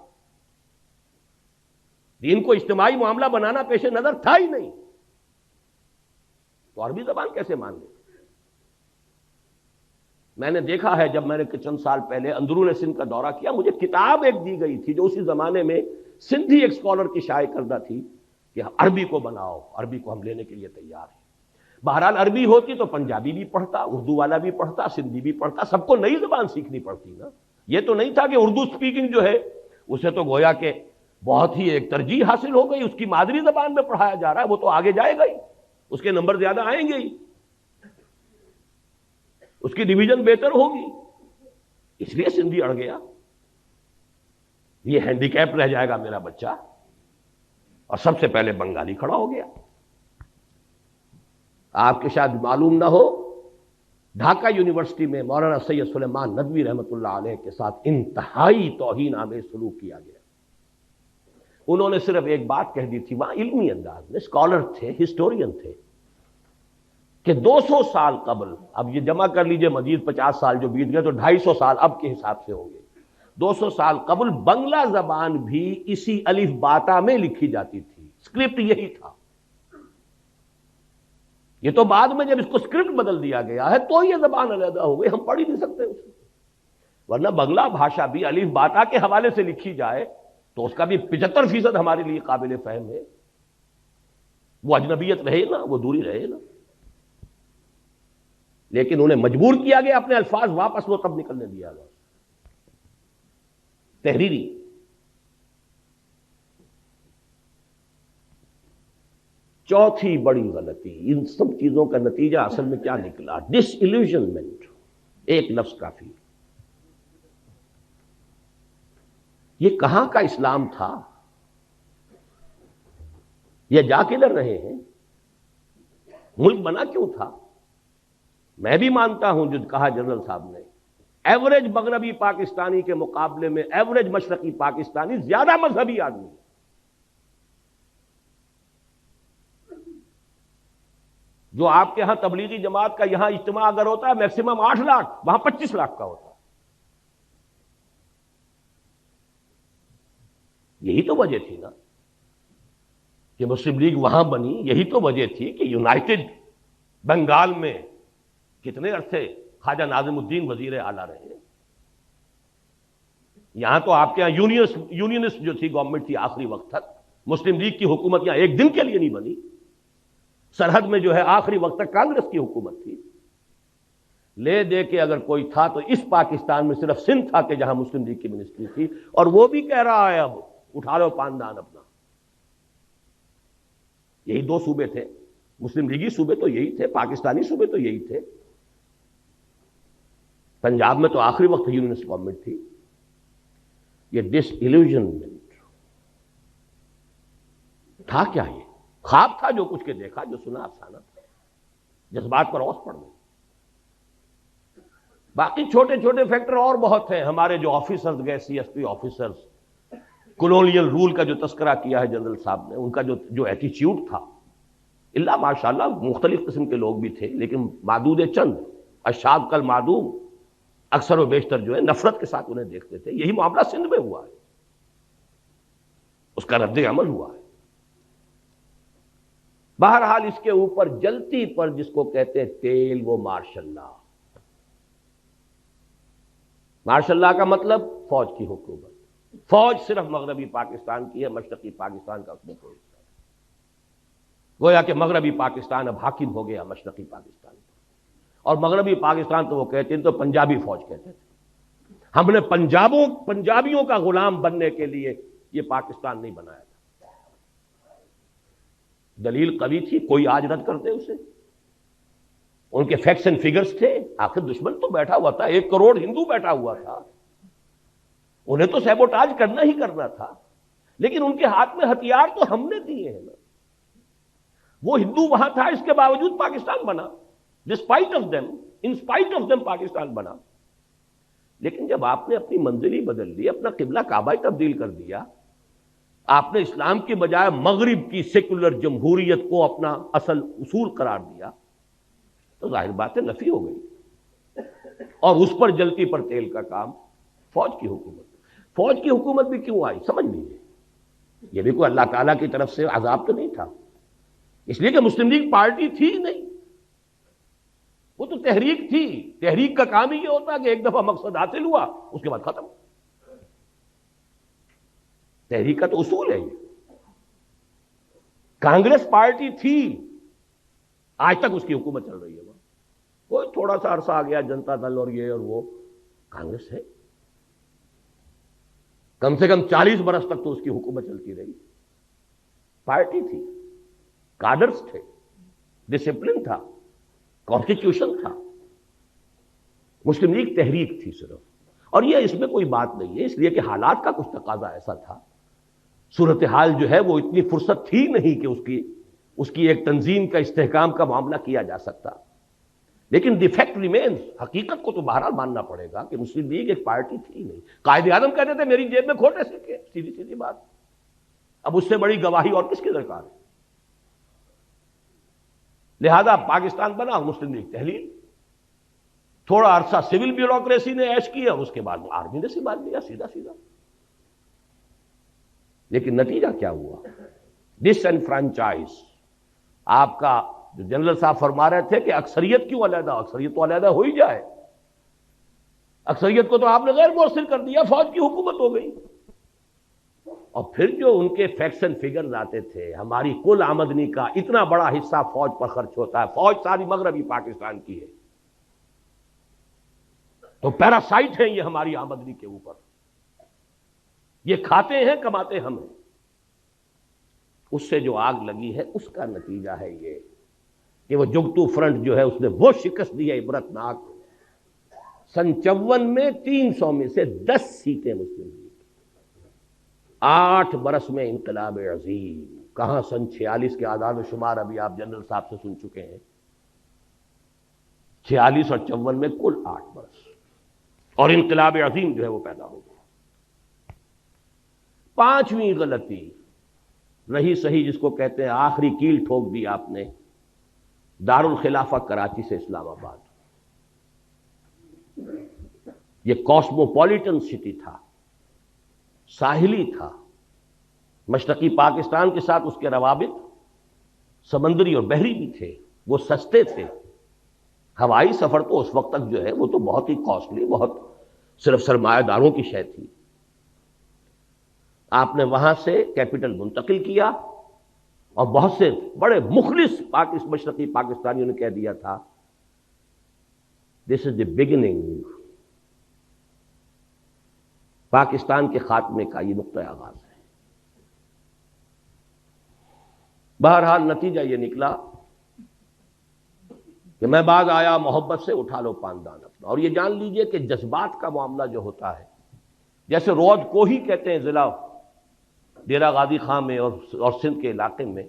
A: دین کو اجتماعی معاملہ بنانا پیش نظر تھا ہی نہیں، تو عربی زبان کیسے مان لے؟ میں نے دیکھا ہے، جب میں نے چند سال پہلے اندرون سندھ کا دورہ کیا، مجھے کتاب ایک دی گئی تھی جو اسی زمانے میں سندھی ایک اسکالر کی شائع کردہ تھی کہ عربی کو بناؤ، عربی کو ہم لینے کے لیے تیار ہیں. بہرحال عربی ہوتی تو پنجابی بھی پڑھتا، اردو والا بھی پڑھتا، سندھی بھی پڑھتا، سب کو نئی زبان سیکھنی پڑتی نا. یہ تو نہیں تھا کہ اردو سپیکنگ جو ہے اسے تو گویا کہ بہت ہی ایک ترجیح حاصل ہو گئی، اس کی مادری زبان میں پڑھایا جا رہا ہے، وہ تو آگے جائے گا ہی، اس کے نمبر زیادہ آئیں گے ہی، اس کی ڈویژن بہتر ہوگی. اس لیے سندھی اڑ گیا، یہ ہینڈی کیپ رہ جائے گا میرا بچہ، اور سب سے پہلے بنگالی کھڑا ہو گیا. آپ کے شاید معلوم نہ ہو، ڈھاکہ یونیورسٹی میں مولانا سید سلیمان ندوی رحمۃ اللہ علیہ کے ساتھ انتہائی توہین آمیز سلوک کیا گیا. انہوں نے صرف ایک بات کہہ دی تھی، وہاں علمی انداز میں، اسکالر تھے، ہسٹورین تھے، کہ 200 سال قبل، اب یہ جمع کر لیجئے مزید 50 سال جو بیت گئے تو 250 سال اب کے حساب سے ہوں گے. 200 سال قبل بنگلہ زبان بھی اسی الف باتا میں لکھی جاتی تھی، اسکرپٹ یہی تھا. یہ تو بعد میں جب اس کو اسکرپٹ بدل دیا گیا ہے تو یہ زبان علیحدہ ہو گئی، ہم پڑھ ہی نہیں سکتے اسے. ورنہ بنگلہ بھاشا بھی الف باتا کے حوالے سے لکھی جائے تو اس کا بھی 75% ہمارے لیے قابل فہم ہے. وہ اجنبیت رہے نا، وہ دوری رہے نا، لیکن انہیں مجبور کیا گیا اپنے الفاظ واپس وہ تب نکلنے دیا گیا تحریری. چوتھی بڑی غلطی، ان سب چیزوں کا نتیجہ اصل میں کیا نکلا؟ ڈس ایلیوژنمنٹ. ایک لفظ کافی. یہ کہاں کا اسلام تھا؟ یہ جا کدھر رہے ہیں؟ ملک بنا کیوں تھا؟ میں بھی مانتا ہوں جو کہا جنرل صاحب نے، ایوریج مغربی پاکستانی کے مقابلے میں ایوریج مشرقی پاکستانی زیادہ مذہبی آدمی. جو آپ کے ہاں تبلیغی جماعت کا یہاں اجتماع اگر ہوتا ہے میکسیمم 8 لاکھ، وہاں 25 لاکھ کا ہوتا. یہی تو وجہ تھی نا کہ مسلم لیگ وہاں بنی، یہی تو وجہ تھی کہ یونائٹڈ بنگال میں کتنے عرصے خواجہ ناظم الدین وزیر اعلیٰ رہے. یہاں تو آپ کے یہاں یونینسٹ جو تھی گورنمنٹ تھی آخری وقت تک، مسلم لیگ کی حکومت یہاں ایک دن کے لیے نہیں بنی. سرحد میں جو ہے آخری وقت تک کانگریس کی حکومت تھی. لے دے کے اگر کوئی تھا تو اس پاکستان میں صرف سندھ تھا کہ جہاں مسلم لیگ کی منسٹری تھی، اور وہ بھی کہہ رہا ہے اب اٹھا لو پاندان اپنا. یہی 2 صوبے تھے، مسلم لیگی صوبے تو یہی تھے، پاکستانی صوبے تو یہی تھے. پنجاب میں تو آخری وقت یونینسٹ گورنمنٹ تھی. یہ ڈس ایلیوژنمنٹ تھا کیا؟ یہ خواب تھا جو کچھ کے دیکھا، جو سنا افسانہ تھا، جذبات پر اوس پڑ گئی. باقی چھوٹے چھوٹے فیکٹر اور بہت ہیں. ہمارے جو آفیسرز گئے، C S P officers, colonial role کا جو تذکرہ کیا ہے جنرل صاحب نے، ان کا جو ایٹیچیوڈ تھا، اللہ ماشاءاللہ مختلف قسم کے لوگ بھی تھے، لیکن معدود چند، اشاد کل معدوم، اکثر و بیشتر جو ہے نفرت کے ساتھ انہیں دیکھتے تھے. یہی معاملہ سندھ میں ہوا ہے، اس کا رد عمل ہوا ہے. بہرحال اس کے اوپر جلتی پر جس کو کہتے ہیں تیل، وہ مارشل لا. مارشل لا کا مطلب فوج کی حکومت. فوج صرف مغربی پاکستان کی ہے، مشرقی پاکستان کا اس میں کوئی حصہ نہیں. گویا کہ مغربی پاکستان اب حاکم ہو گیا مشرقی پاکستان پر. اور مغربی پاکستان تو وہ کہتے ہیں تو پنجابی فوج کہتے تھے. ہم نے پنجابیوں کا غلام بننے کے لیے یہ پاکستان نہیں بنایا تھا. دلیل قوی تھی، کوئی آج رد کرتے اسے. ان کے فیکٹس اینڈ فگرز تھے. آخر دشمن تو بیٹھا ہوا تھا، 1 کروڑ ہندو بیٹھا ہوا تھا، انہیں تو سیبوٹاج کرنا ہی کرنا تھا. لیکن ان کے ہاتھ میں ہتھیار تو ہم نے دیے ہیں نا. وہ ہندو وہاں تھا، اس کے باوجود پاکستان بنا. Despite of them, in spite of them Pakistan بنا. لیکن جب آپ نے اپنی منزل ہی بدل لی، اپنا قبلہ کعبہ ہی تبدیل کر دیا، آپ نے اسلام کی بجائے مغرب کی سیکولر جمہوریت کو اپنا اصل اصول قرار دیا، تو ظاہر بات ہے نفی ہو گئی. اور اس پر جلتی پر تیل کا کام فوج کی حکومت. فوج کی حکومت بھی کیوں آئی سمجھ لیجیے. یہ بھی کوئی اللہ تعالیٰ کی طرف سے عذاب تو نہیں تھا، اس لیے کہ مسلم لیگ پارٹی تھی نہیں، وہ تو تحریک تھی. تحریک کا کام ہی یہ ہوتا ہے کہ ایک دفعہ مقصد حاصل ہوا اس کے بعد ختم. تحریک کا تو اصول ہے یہ. کانگریس پارٹی تھی، آج تک اس کی حکومت چل رہی ہے. وہاں کوئی تھوڑا سا عرصہ آ گیا جنتا دل اور یہ اور وہ، کانگریس ہے. کم سے کم 40 برس تک تو اس کی حکومت چلتی رہی. پارٹی تھی، کادرز تھے، ڈسپلن تھا، کانسٹیٹیوشن تھا. مسلم لیگ تحریک تھی صرف. اور یہ اس میں کوئی بات نہیں ہے، اس لیے کہ حالات کا کچھ تقاضا ایسا تھا. صورتحال جو ہے وہ اتنی فرصت تھی نہیں کہ اس کی ایک تنظیم کا استحکام کا معاملہ کیا جا سکتا. لیکن دی فیکٹ ریمینز، حقیقت کو تو بہرحال ماننا پڑے گا کہ مسلم لیگ ایک پارٹی تھی نہیں. قائد اعظم کہتے تھے میری جیب میں کھوٹے سکے، سیدھی سیدھی بات. اب اس سے بڑی گواہی اور کس کی درکار ہے؟ لہذا پاکستان بنا، مسلم لیگ تحلیل. تھوڑا عرصہ سول بیوروکریسی نے عیش کیا، اس کے بعد آرمی نے سنبھال لیا سیدھا سیدھا. لیکن نتیجہ کیا ہوا؟ ڈس انفرانچائز. آپ کا جو جنرل صاحب فرما رہے تھے کہ اکثریت کیوں علیحدہ، اکثریت تو علیحدہ ہو ہی جائے. اکثریت کو تو آپ نے غیر مؤثر کر دیا، فوج کی حکومت ہو گئی. اور پھر جو ان کے فیکٹس اینڈ فگرز آتے تھے، ہماری کل آمدنی کا اتنا بڑا حصہ فوج پر خرچ ہوتا ہے، فوج ساری مغربی پاکستان کی ہے، تو پیراسائٹ ہیں یہ ہماری آمدنی کے اوپر. یہ کھاتے ہیں، کماتے ہم ہیں. اس سے جو آگ لگی ہے اس کا نتیجہ ہے یہ کہ وہ جگتو فرنٹ جو ہے اس نے وہ شکست دی ہے عبرتناک. سن 54 میں 300 میں سے 10 سیٹیں مسلم لیگ. 8 برس میں انقلاب عظیم. کہاں سن 46 کے اعداد و شمار ابھی آپ جنرل صاحب سے سن چکے ہیں. 46 اور 54 میں کل 8 برس، اور انقلاب عظیم جو ہے وہ پیدا ہو گیا. 5ویں غلطی رہی صحیح، جس کو کہتے ہیں آخری کیل ٹھوک دی آپ نے، دارالخلافہ کراچی سے اسلام آباد. یہ کاسموپولیٹن سٹی تھا، ساحلی تھا. مشرقی پاکستان کے ساتھ اس کے روابط سمندری اور بحری بھی تھے، وہ سستے تھے. ہوائی سفر تو اس وقت تک جو ہے وہ تو بہت ہی کاسٹلی، بہت صرف سرمایہ داروں کی شے تھی. آپ نے وہاں سے کیپٹل منتقل کیا، اور بہت سے بڑے مخلص مشرقی پاکستانیوں نے کہہ دیا تھا دس از دی بگننگ، پاکستان کے خاتمے کا یہ نقطۂ آغاز ہے. بہرحال نتیجہ یہ نکلا کہ میں بعد آیا محبت سے اٹھا لو پاندان اپنا. اور یہ جان لیجئے کہ جذبات کا معاملہ جو ہوتا ہے، جیسے رود کوہی کہتے ہیں ضلع ڈیرہ غازی خان میں اور سندھ کے علاقے میں،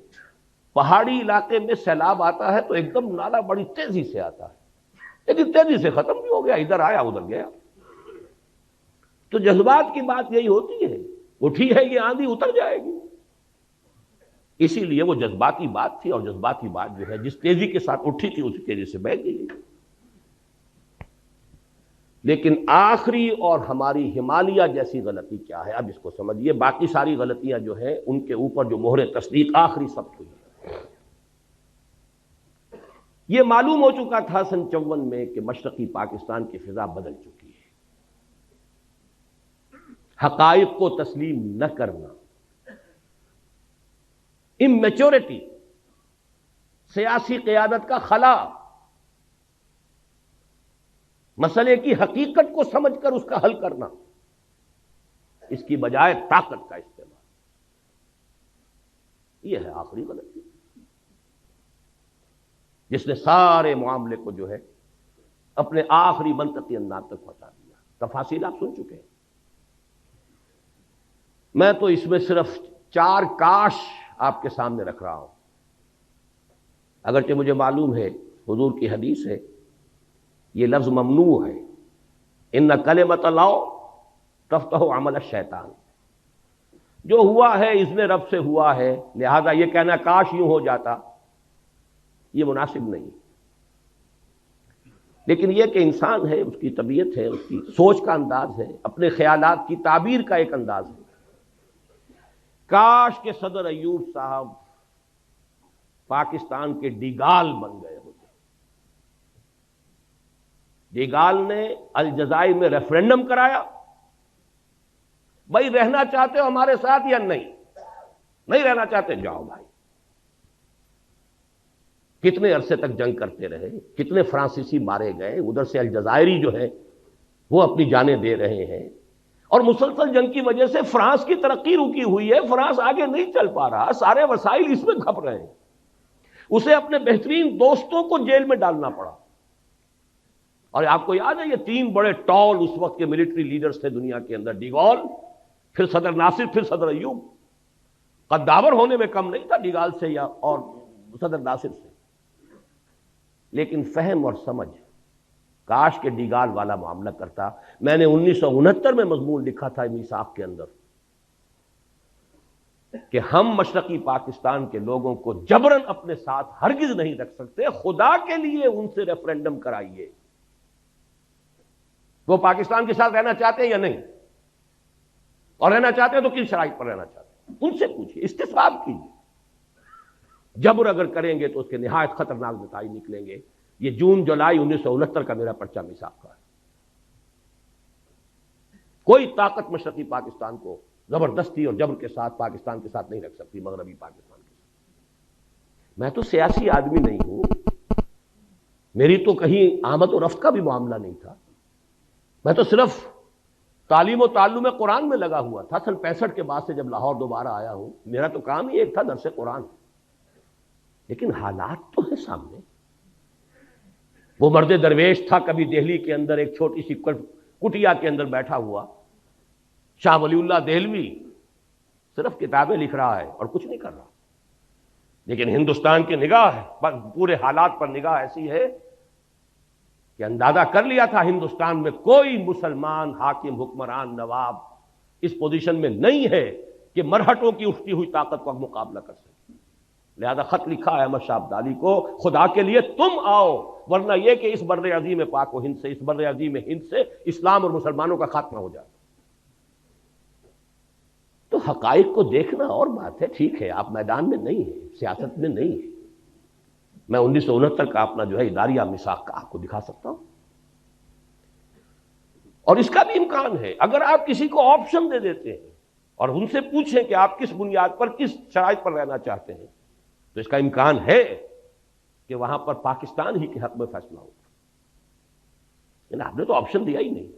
A: پہاڑی علاقے میں سیلاب آتا ہے تو ایک دم نالا بڑی تیزی سے آتا ہے، لیکن تیزی سے ختم بھی ہو گیا، ادھر آیا ادھر گیا. تو جذبات کی بات یہی ہوتی ہے، اٹھی ہے یہ آندھی اتر جائے گی. اسی لیے وہ جذباتی بات تھی، اور جذباتی بات جو ہے جس تیزی کے ساتھ اٹھی تھی اسی تیزی سے بہہ گئی. لیکن آخری اور ہماری ہمالیہ جیسی غلطی کیا ہے، اب اس کو سمجھیے. باقی ساری غلطیاں جو ہیں ان کے اوپر جو مہر تصدیق آخری سب ہوئی ہے. یہ معلوم ہو چکا تھا سن 54 میں کہ مشرقی پاکستان کی فضا بدل چکی ہے. حقائق کو تسلیم نہ کرنا، اممیچورٹی، سیاسی قیادت کا خلا، مسئلے کی حقیقت کو سمجھ کر اس کا حل کرنا، اس کی بجائے طاقت کا استعمال، یہ ہے آخری غلطی جس نے سارے معاملے کو جو ہے اپنے آخری منطقی انداز تک پہنچا دیا. تفاصیل آپ سن چکے ہیں. میں تو اس میں صرف 4 کاش آپ کے سامنے رکھ رہا ہوں، اگرچہ مجھے معلوم ہے حضور کی حدیث ہے، یہ لفظ ممنوع ہے، ان کلمۃ اللہ تفتح عمل الشیطان. جو ہوا ہے اس نے رب سے ہوا ہے، لہذا یہ کہنا کاش یوں ہو جاتا یہ مناسب نہیں. لیکن یہ کہ انسان ہے، اس کی طبیعت ہے، اس کی سوچ کا انداز ہے، اپنے خیالات کی تعبیر کا ایک انداز ہے. کاش کہ صدر ایوب صاحب پاکستان کے ڈیگال بن گئے ہوتے. ڈیگال نے الجزائر میں ریفرنڈم کرایا، بھائی رہنا چاہتے ہو ہمارے ساتھ یا نہیں رہنا چاہتے جاؤ بھائی. کتنے عرصے تک جنگ کرتے رہے، کتنے فرانسیسی مارے گئے، ادھر سے الجزائری جو ہے وہ اپنی جانیں دے رہے ہیں، اور مسلسل جنگ کی وجہ سے فرانس کی ترقی رکی ہوئی ہے. فرانس آگے نہیں چل پا رہا، سارے وسائل اس میں کھپ رہے ہیں. اسے اپنے بہترین دوستوں کو جیل میں ڈالنا پڑا. اور آپ کو یاد ہے یہ 3 بڑے ٹال اس وقت کے ملٹری لیڈرز تھے دنیا کے اندر، ڈیگال، پھر صدر ناصر، پھر صدر ایوب. قداور ہونے میں کم نہیں تھا ڈیگال سے یا اور صدر ناصر سے، لیکن فہم اور سمجھ کاش کے ڈیگال والا معاملہ کرتا. میں نے 1969 میں مضمون لکھا تھا میثاق کے اندر کہ ہم مشرقی پاکستان کے لوگوں کو جبراً اپنے ساتھ ہرگز نہیں رکھ سکتے، خدا کے لیے ان سے ریفرنڈم کرائیے. وہ پاکستان کے ساتھ رہنا چاہتے ہیں یا نہیں، اور رہنا چاہتے ہیں تو کن شرائط پر رہنا چاہتے ہیں، ان سے پوچھیے، استصواب کیجیے. جبر اگر کریں گے تو اس کے نہایت خطرناک نتائج نکلیں گے. یہ جون جولائی 1969 کا میرا پرچہ میثاق کا ہے. کوئی طاقت مشرقی پاکستان کو زبردستی اور جبر کے ساتھ پاکستان کے ساتھ نہیں رکھ سکتی، مغربی پاکستان کے ساتھ. میں تو سیاسی آدمی نہیں ہوں، میری تو کہیں آمد و رفت کا بھی معاملہ نہیں تھا. میں تو صرف تعلیم و تعلم قرآن میں لگا ہوا تھا. سن 65 کے بعد سے جب لاہور دوبارہ آیا ہوں، میرا تو کام ہی ایک تھا، درس قرآن. لیکن حالات تو ہیں سامنے. وہ مرد درویش تھا کبھی دہلی کے اندر ایک چھوٹی سی کٹیا کے اندر بیٹھا ہوا، شاہ ولی اللہ دہلوی، صرف کتابیں لکھ رہا ہے اور کچھ نہیں کر رہا. لیکن ہندوستان کی نگاہ پورے حالات پر نگاہ ایسی ہے کہ اندازہ کر لیا تھا ہندوستان میں کوئی مسلمان حاکم، حکمران، نواب اس پوزیشن میں نہیں ہے کہ مرہٹوں کی اٹھتی ہوئی طاقت کا مقابلہ کر سکے. لہذا خط لکھا ہے احمد شاہ ابدالی کو، خدا کے لیے تم آؤ، ورنہ یہ کہ اس بر عظیم پاک و ہند سے، اس بر عظیم ہند سے اسلام اور مسلمانوں کا خاتمہ ہو جائے. تو حقائق کو دیکھنا اور بات ہے. ٹھیک ہے آپ میدان میں نہیں ہیں، سیاست میں نہیں ہیں. میں 1969 کا اپنا جو ہے اداریہ میثاق کا آپ کو دکھا سکتا ہوں. اور اس کا بھی امکان ہے اگر آپ کسی کو آپشن دے دیتے ہیں اور ان سے پوچھیں کہ آپ کس بنیاد پر، کس شرائط پر رہنا چاہتے ہیں، تو اس کا امکان ہے کہ وہاں پر پاکستان ہی کے حق میں فیصلہ ہوگا. یعنی آپ نے تو آپشن دیا ہی نہیں.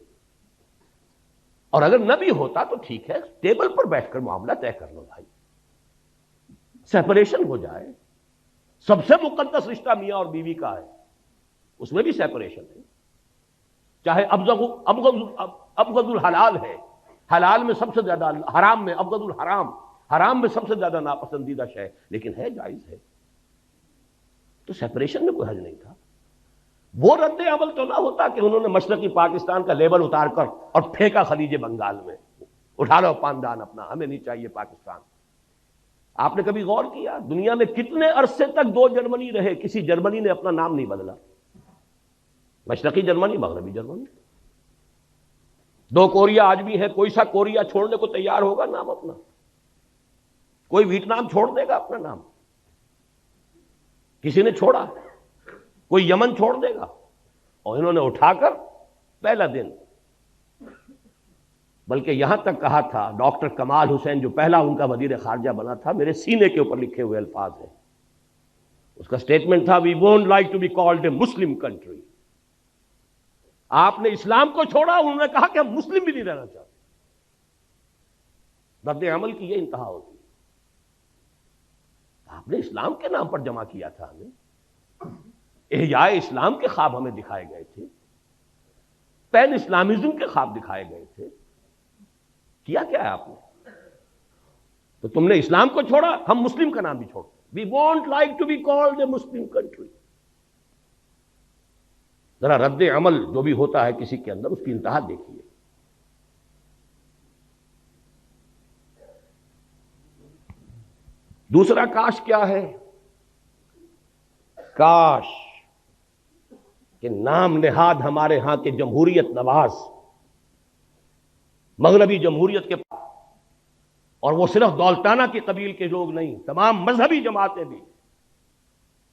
A: اور اگر نہ بھی ہوتا تو ٹھیک ہے، ٹیبل پر بیٹھ کر معاملہ طے کر لو بھائی، سیپریشن ہو جائے. سب سے مقدس رشتہ میاں اور بیوی کا ہے. اس میں بھی سیپریشن ہے. چاہے ابغض الحلال ہے، حلال میں سب سے زیادہ، حرام میں ابغض الحرام، حرام میں سب سے زیادہ ناپسندیدہ شے، لیکن ہے، جائز ہے. تو سیپریشن میں کوئی حرج نہیں تھا. وہ رد عمل تو نہ ہوتا کہ انہوں نے مشرقی پاکستان کا لیبل اتار کر اور پھینکا خلیج بنگال میں، اٹھا لو پاندان اپنا، ہمیں نہیں چاہیے پاکستان. آپ نے کبھی غور کیا دنیا میں کتنے عرصے تک دو جرمنی رہے، کسی جرمنی نے اپنا نام نہیں بدلا؟ مشرقی جرمنی، مغربی جرمنی. دو کوریا آج بھی ہے، کوئی سا کوریا چھوڑنے کو تیار ہوگا نام اپنا؟ کوئی ویتنام چھوڑ دے گا اپنا نام؟ کسی نے چھوڑا؟ کوئی یمن چھوڑ دے گا؟ اور انہوں نے اٹھا کر پہلا دن، بلکہ یہاں تک کہا تھا ڈاکٹر کمال حسین جو پہلا ان کا وزیر خارجہ بنا تھا، میرے سینے کے اوپر لکھے ہوئے الفاظ ہیں، اس کا سٹیٹمنٹ تھا we won't like to be called a Muslim country. آپ نے اسلام کو چھوڑا، انہوں نے کہا کہ ہم مسلم بھی نہیں رہنا چاہتے. رد عمل کی یہ انتہا ہوتی ہے. آپ نے اسلام کے نام پر جمع کیا تھا، ہمیں احیاء اسلام کے خواب ہمیں دکھائے گئے تھے، پین اسلامزم کے خواب دکھائے گئے تھے. کیا کیا ہے آپ نے؟ تو تم نے اسلام کو چھوڑا، ہم مسلم کا نام بھی چھوڑتے. We want like to be called a Muslim country. ذرا رد عمل جو بھی ہوتا ہے کسی کے اندر، اس کی انتہا دیکھیے. دوسرا کاش کیا ہے؟ کاش کہ نام نہاد ہمارے ہاں کے جمہوریت نواز، مغربی جمہوریت کے، اور وہ صرف دولتانہ کی قبیل کے لوگ نہیں، تمام مذہبی جماعتیں بھی،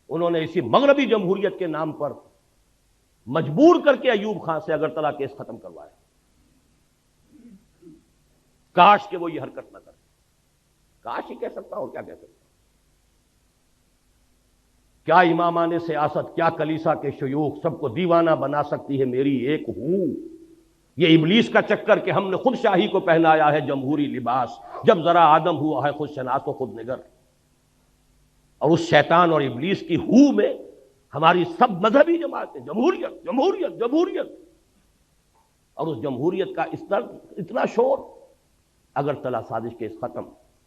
A: انہوں نے اسی مغربی جمہوریت کے نام پر مجبور کر کے ایوب خان سے اگرتلہ کیس ختم کروایا. کاش کہ وہ یہ حرکت نہ کرے. کاش ہی کہہ سکتا ہوں، کیا کہہ سکتا ہوں. کیا امامان سیاست، کیا کلیسا کے شیوخ، سب کو دیوانہ بنا سکتی ہے میری ایک ہوں. یہ ابلیس کا چکر کہ ہم نے خود شاہی کو پہنایا ہے جمہوری لباس، جب ذرا آدم ہوا ہے خود شناس و خود نگر. اور اس شیطان اور ابلیس کی ہو میں ہماری سب مذہبی جماعتیں جمہوریت جمہوریت جمہوریت، اور اس جمہوریت کا اتنا شور. اگرتلہ سازش کیس ختم،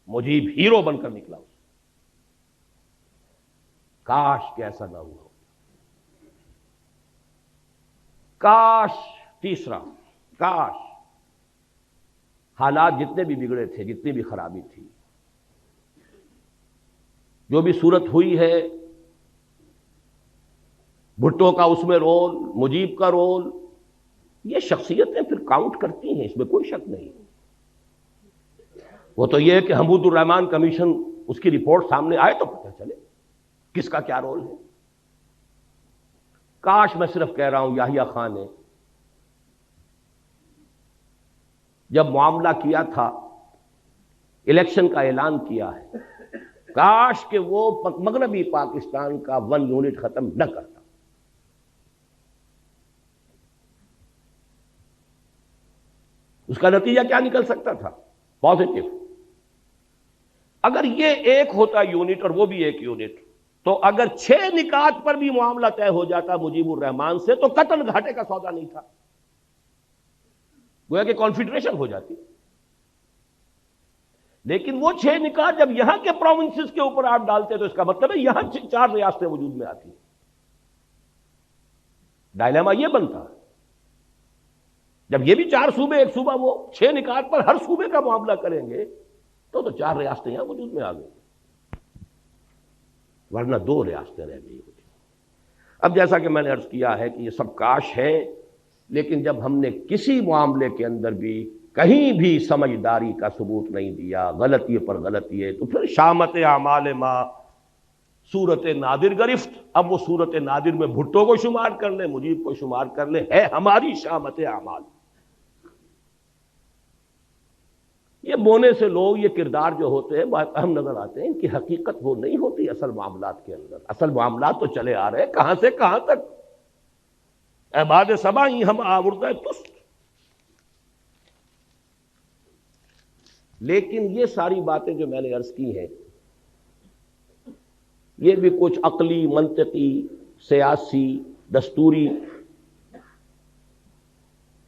A: مجیب ہیرو بن کر نکلا. کاش کہ ایسا نہ ہوا. کاش، تیسرا کاش حالات جتنے بھی بگڑے تھے، جتنی بھی خرابی تھی، جو بھی صورت ہوئی ہے، بھٹو کا اس میں رول، مجیب کا رول، یہ شخصیتیں پھر کاؤنٹ کرتی ہیں، اس میں کوئی شک نہیں. وہ تو یہ ہے کہ حمود الرحمان کمیشن، اس کی رپورٹ سامنے آئے تو پتہ چلے کس کا کیا رول ہے. کاش، میں صرف کہہ رہا ہوں، یحییٰ خان نے جب معاملہ کیا تھا، الیکشن کا اعلان کیا ہے، کاش کہ وہ مغربی پاکستان کا 1 یونٹ ختم نہ کرتا. اس کا نتیجہ کیا نکل سکتا تھا؟ پازیٹو. اگر یہ ایک ہوتا یونٹ اور وہ بھی ایک یونٹ، تو اگر 6 نکات پر بھی معاملہ طے ہو جاتا مجیب الرحمان سے، تو قطعاً گھاٹے کا سودا نہیں تھا، گویا کہ کانفیڈریشن ہو جاتی. لیکن وہ 6 نکات جب یہاں کے پروونسز کے اوپر آپ ڈالتے تو اس کا مطلب ہے یہاں 4 ریاستیں وجود میں آتی. ڈائلیما یہ بنتا، جب یہ بھی 4 صوبے، ایک صوبہ، وہ 6 نکات پر ہر صوبے کا معاملہ کریں گے تو 4 ریاستیں یہاں وجود میں آ گئی، ورنہ 2 ریاستیں رہ گئی ہوتی. اب جیسا کہ میں نے عرض کیا ہے کہ یہ سب کاش ہے، لیکن جب ہم نے کسی معاملے کے اندر بھی کہیں بھی سمجھداری کا ثبوت نہیں دیا، غلطی پر غلطی ہے، تو پھر شامت اعمال ما صورت نادر گرفت. اب وہ صورت نادر میں بھٹو کو شمار کر لیں، مجیب کو شمار کر لیں، ہے ہماری شامت اعمال. یہ بونے سے لوگ، یہ کردار جو ہوتے ہیں بہت اہم نظر آتے ہیں، ان کی حقیقت وہ نہیں ہوتی اصل معاملات کے اندر. اصل معاملات تو چلے آ رہے ہیں کہاں سے کہاں تک. عباد سبا ہی ہم آوردہ تست. لیکن یہ ساری باتیں جو میں نے عرض کی ہیں، یہ بھی کچھ عقلی، منطقی، سیاسی دستوری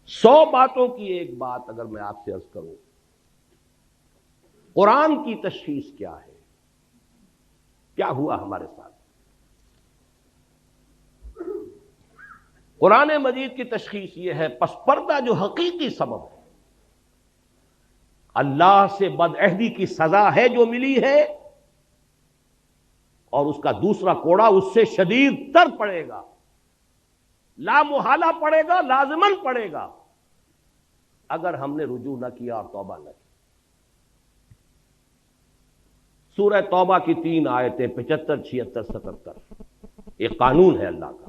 A: 100 باتوں کی ایک بات اگر میں آپ سے عرض کروں، قرآن کی تشخیص کیا ہے، کیا ہوا ہمارے ساتھ؟ قرآن مجید کی تشخیص یہ ہے، پس پردہ جو حقیقی سبب ہے، اللہ سے بدعہدی کی سزا ہے جو ملی ہے، اور اس کا دوسرا کوڑا اس سے شدید تر پڑے گا، لا محالہ پڑے گا، لازماً پڑے گا، اگر ہم نے رجوع نہ کیا اور توبہ نہ کی۔ سورہ توبہ کی 3 آیتیں 75، 76، 77، ایک قانون ہے اللہ کا۔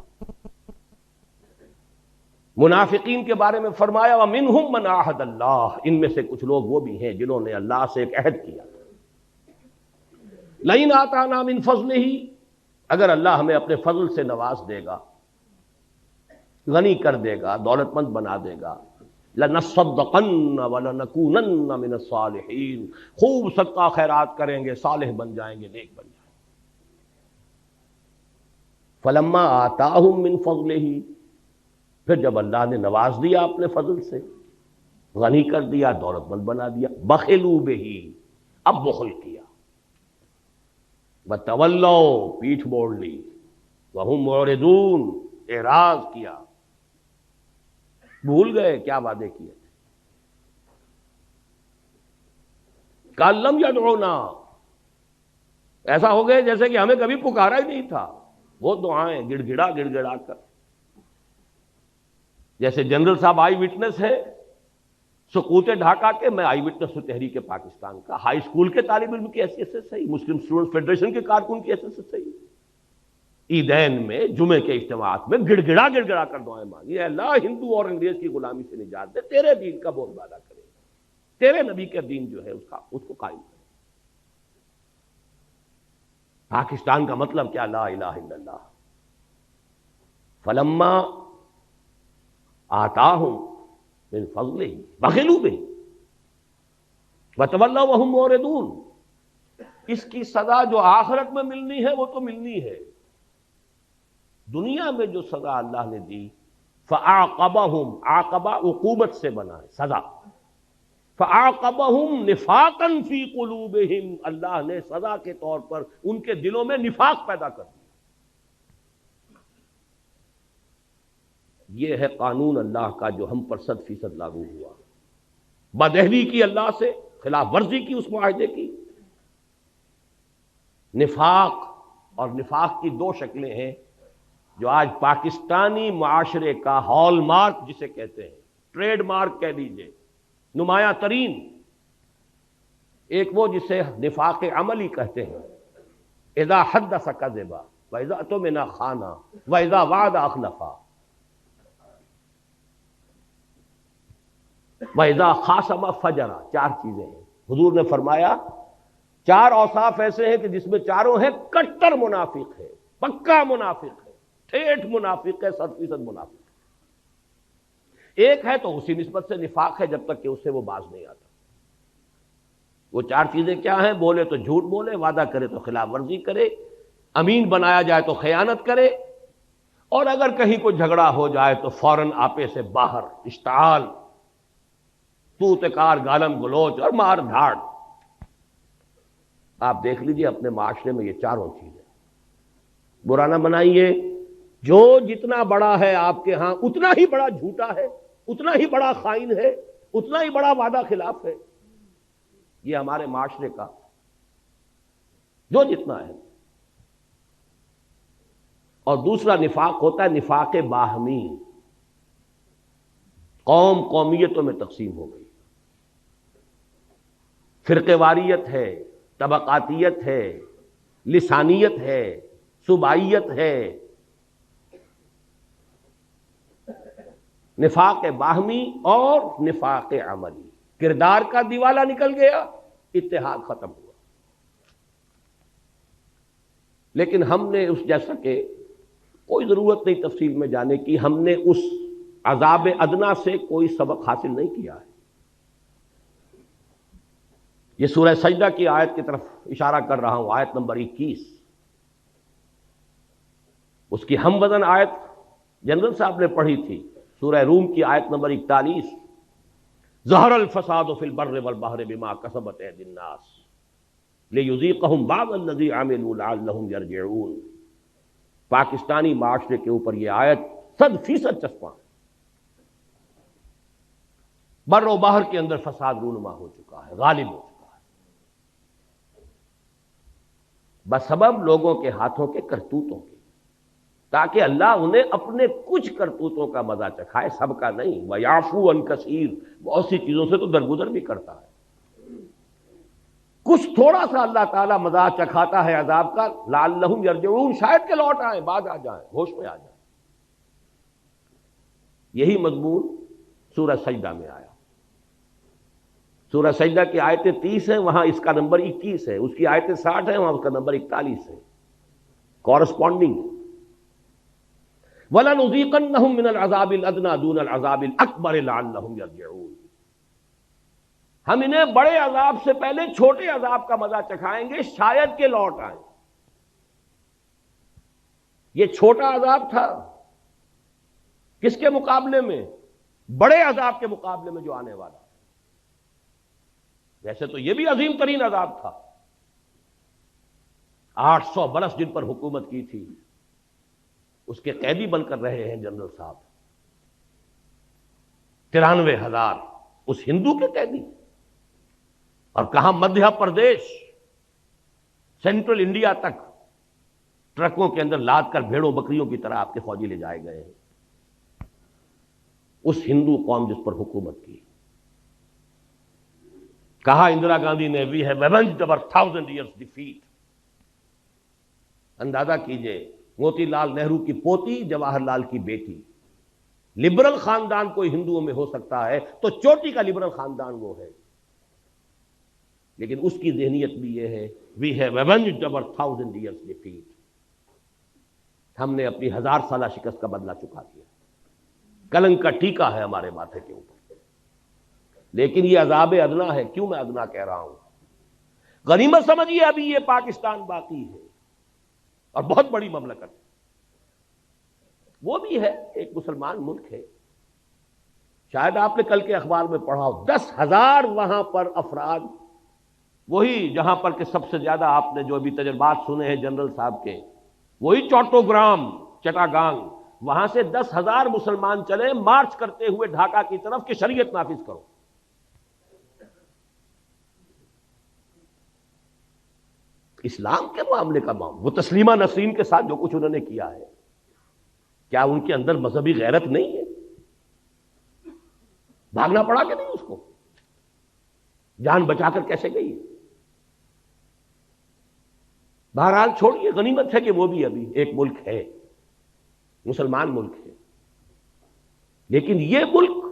A: منافقین کے بارے میں فرمایا وَمِنْهُمْ مَنْ عَاهَدَ اللَّهُ، ان میں سے کچھ لوگ وہ بھی ہیں جنہوں نے اللہ سے ایک عہد کیا، لَئِنْ آتَانَا مِنْ فَضْلِهِ، اگر اللہ ہمیں اپنے فضل سے نواز دے گا، غنی کر دے گا، دولت مند بنا دے گا، لَنَصَّدَّقَنَّ وَلَنَكُونَنَّ مِنَ الصَّالِحِينَ، خوب صدقہ خیرات کریں گے، صالح بن جائیں گے، نیک بن جائیں گے۔ فَلَمَّا آتَاهُم مِّن فَضْلِهِ، پھر جب اللہ نے نواز دیا اپنے فضل سے، غنی کر دیا، دولت مند بنا دیا، بخلوا بہ، اب بخل کیا، وتولوا، پیٹھ موڑ لی، وہم معرضون، اعراض کیا، بھول گئے کیا وعدے کیے تھے۔ کأن لم یدعونا، ایسا ہو گئے جیسے کہ ہمیں کبھی پکارا ہی نہیں تھا۔ وہ دعائیں گڑ گڑا کر، جیسے جنرل صاحب آئی وٹنس ہے سقوط ڈھاکہ کے، میں آئی وٹنس ہوں تحریک پاکستان کا، ہائی اسکول کے طالب علم کی حیثیت سے صحیح، مسلم اسٹوڈنٹ فیڈریشن کے کارکن کی حیثیت سے صحیح، عیدین میں، جمعے کے اجتماعات میں گڑ گڑا کر دعائیں مانگی، اے اللہ ہندو اور انگریز کی غلامی سے نجات دے، تیرے دین کا بول بالا کرے، تیرے نبی کا دین جو ہے اس کو قائم کرے۔ پاکستان کا مطلب کیا؟ لا الہ الا اللہ۔ فلما آتاہم من فضلہ بخلوا بہ وتولوا وہم معرضون، اس کی سزا جو آخرت میں ملنی ہے وہ تو ملنی ہے، دنیا میں جو سزا اللہ نے دی، فَأَعْقَبَهُمْ، عاقبہ عقوبت سے بنا ہے، سزا، فَأَعْقَبَهُمْ نِفَاقًا فِي قُلُوبِهِمْ، اللہ نے سزا کے طور پر ان کے دلوں میں نفاق پیدا کر دیا۔ یہ ہے قانون اللہ کا جو ہم پر 100% لاگو ہوا، بدعہدی کی اللہ سے، خلاف ورزی کی اس معاہدے کی، نفاق، اور نفاق کی 2 شکلیں ہیں جو آج پاکستانی معاشرے کا ہال مارک جسے کہتے ہیں، ٹریڈ مارک کہہ لیجئے، نمایاں ترین، ایک وہ جسے نفاق عملی کہتے ہیں، اذا حدث کذب واذا اؤتمن خان واذا وعد اخلف وَإِذَا خَاصَمَ فَجَرَ، 4 چیزیں ہیں۔ حضور نے فرمایا 4 اوصاف ایسے ہیں کہ جس میں چاروں ہیں کٹر منافق ہے، پکا منافق ہے، ٹھیٹھ منافق ہے، 100% منافق ہے۔ ایک ہے تو اسی نسبت سے نفاق ہے جب تک کہ اس سے وہ باز نہیں آتا۔ وہ 4 چیزیں کیا ہیں؟ بولے تو جھوٹ بولے، وعدہ کرے تو خلاف ورزی کرے، امین بنایا جائے تو خیانت کرے، اور اگر کہیں کوئی جھگڑا ہو جائے تو فوراً آپے سے باہر، اشتعال، توتکار، گالم گلوچ اور مار دھاڑ۔ آپ دیکھ لیجئے اپنے معاشرے میں یہ 4 چیزیں، برا نہ بنائیے، جو جتنا بڑا ہے آپ کے ہاں اتنا ہی بڑا جھوٹا ہے، اتنا ہی بڑا خائن ہے، اتنا ہی بڑا وعدہ خلاف ہے، یہ ہمارے معاشرے کا جو جتنا ہے۔ اور دوسرا نفاق ہوتا ہے نفاق باہمی، قوم قومیتوں میں تقسیم ہو گئی، فرقے واریت ہے، طبقاتیت ہے، لسانیت ہے، صوبائیت ہے، نفاق باہمی اور نفاق عملی، کردار کا دیوالا نکل گیا، اتحاد ختم ہوا۔ لیکن ہم نے اس جیسا کہ کوئی ضرورت نہیں تفصیل میں جانے کی، ہم نے اس عذاب ادنا سے کوئی سبق حاصل نہیں کیا ہے۔ یہ سورہ سجدہ کی آیت کی طرف اشارہ کر رہا ہوں، آیت نمبر 21، اس کی ہم وزن آیت جنرل صاحب نے پڑھی تھی سورہ روم کی آیت نمبر 41، ظہر الفساد فی البر والبحر بما کسبت ایدی الناس لیذیقہم بعض الذی عملوا لعلہم یرجعون۔ پاکستانی معاشرے کے اوپر یہ آیت 100% چسپاں ہے۔ بر و بحر کے اندر فساد رونما ہو چکا ہے، غالب ہو چکا ہے، بسبب لوگوں کے ہاتھوں کے کرتوتوں کے، تاکہ اللہ انہیں اپنے کچھ کرتوتوں کا مزہ چکھائے، سب کا نہیں۔ وَيَعْفُو عَنْ كَثِيرٍ، بہت سی چیزوں سے تو درگزر بھی کرتا ہے، کچھ تھوڑا سا اللہ تعالیٰ مزہ چکھاتا ہے عذاب کا، لعلہم یرجعون، شاید کہ لوٹ آئیں، بعد آ جائیں، ہوش میں آ جائیں۔ یہی مضمون سورہ سجدہ میں آیا۔ سورہ سجدہ کی آیتیں 30 ہیں، وہاں اس کا نمبر 21 ہے، اس کی آیتیں 60 ہیں، وہاں اس کا نمبر 41 ہے، کورسپونڈنگ۔ وَلَنُذِيقَنَّهُم مِّنَ الْعَذَابِ الْأَدْنَىٰ دُونَ الْعَذَابِ الْأَكْبَرِ لَعَلَّهُمْ يَرْجِعُونَ۔ ہم انہیں بڑے عذاب سے پہلے چھوٹے عذاب کا مزہ چکھائیں گے، شاید کہ لوٹ آئیں۔ یہ چھوٹا عذاب تھا کس کے مقابلے میں؟ بڑے عذاب کے مقابلے میں جو آنے والا۔ ویسے تو یہ بھی عظیم ترین عذاب تھا، 800 برس جن پر حکومت کی تھی، اس کے قیدی بن کر رہے ہیں جنرل صاحب، 93,000 اس ہندو کے قیدی، اور کہاں مدھیہ پردیش، سینٹرل انڈیا تک ٹرکوں کے اندر لاد کر بھیڑوں بکریوں کی طرح آپ کے فوجی لے جائے گئے ہیں، اس ہندو قوم جس پر حکومت کی۔ کہا اندرا گاندھی نے we have avenged over 1000 years defeat۔ اندازہ کیجئے موتی لال نہرو کی پوتی، جواہر لال کی بیٹی، لبرل خاندان کوئی ہندوؤں میں ہو سکتا ہے تو چوٹی کا لبرل خاندان وہ ہے، لیکن اس کی ذہنیت بھی یہ ہے we have avenged over 1000 years defeat۔ ہم نے اپنی 1000 سالہ شکست کا بدلہ چکا دیا، کلنک کا ٹیکا ہے ہمارے ماتھے کے اوپر۔ لیکن یہ عذاب ادنا ہے۔ کیوں میں ادنا کہہ رہا ہوں؟ غنیمت سمجھیے ابھی یہ پاکستان باقی ہے، اور بہت بڑی مملکت ہے، وہ بھی ہے ایک مسلمان ملک ہے۔ شاید آپ نے کل کے اخبار میں پڑھا ہو 10,000 وہاں پر افراد، وہی جہاں پر کہ سب سے زیادہ آپ نے جو ابھی تجربات سنے ہیں جنرل صاحب کے، وہی چوٹوگرام چٹاگانگ، وہاں سے 10,000 مسلمان چلے مارچ کرتے ہوئے ڈھاکہ کی طرف کہ شریعت نافذ کرو۔ اسلام کے معاملے کا معاملہ، وہ تسلیمہ نسرین کے ساتھ جو کچھ انہوں نے کیا ہے، کیا ان کے اندر مذہبی غیرت نہیں ہے؟ بھاگنا پڑا کہ نہیں اس کو؟ جان بچا کر کیسے گئی؟ بہرحال چھوڑیے، غنیمت ہے کہ وہ بھی ابھی ایک ملک ہے، مسلمان ملک ہے۔ لیکن یہ ملک،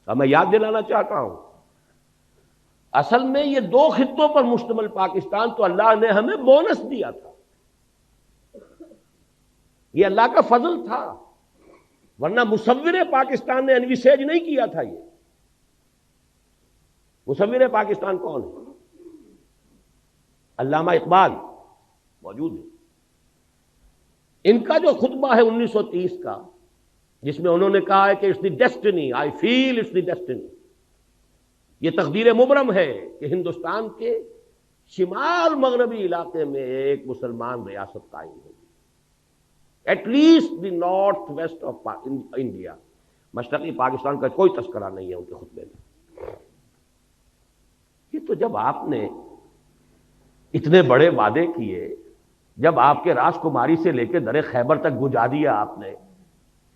A: اب میں یاد دلانا چاہتا ہوں، اصل میں یہ 2 خطوں پر مشتمل پاکستان تو اللہ نے ہمیں بونس دیا تھا، یہ اللہ کا فضل تھا، ورنہ مصور پاکستان نے انویسیج نہیں کیا تھا۔ یہ مصور پاکستان کون ہے؟ علامہ اقبال موجود ہے، ان کا جو خطبہ ہے 1930 کا، جس میں انہوں نے کہا ہے کہ it's the destiny, I feel it's the destiny, یہ تقدیر مبرم ہے کہ ہندوستان کے شمال مغربی علاقے میں ایک مسلمان ریاست قائم ہوگی، at least the north west of India. مشرقی پاکستان کا کوئی تذکرہ نہیں ہے ان کے خطبے میں۔ یہ تو جب آپ نے اتنے بڑے وعدے کیے، جب آپ کے راج کماری سے لے کے در خیبر تک گونجا دیا آپ نے،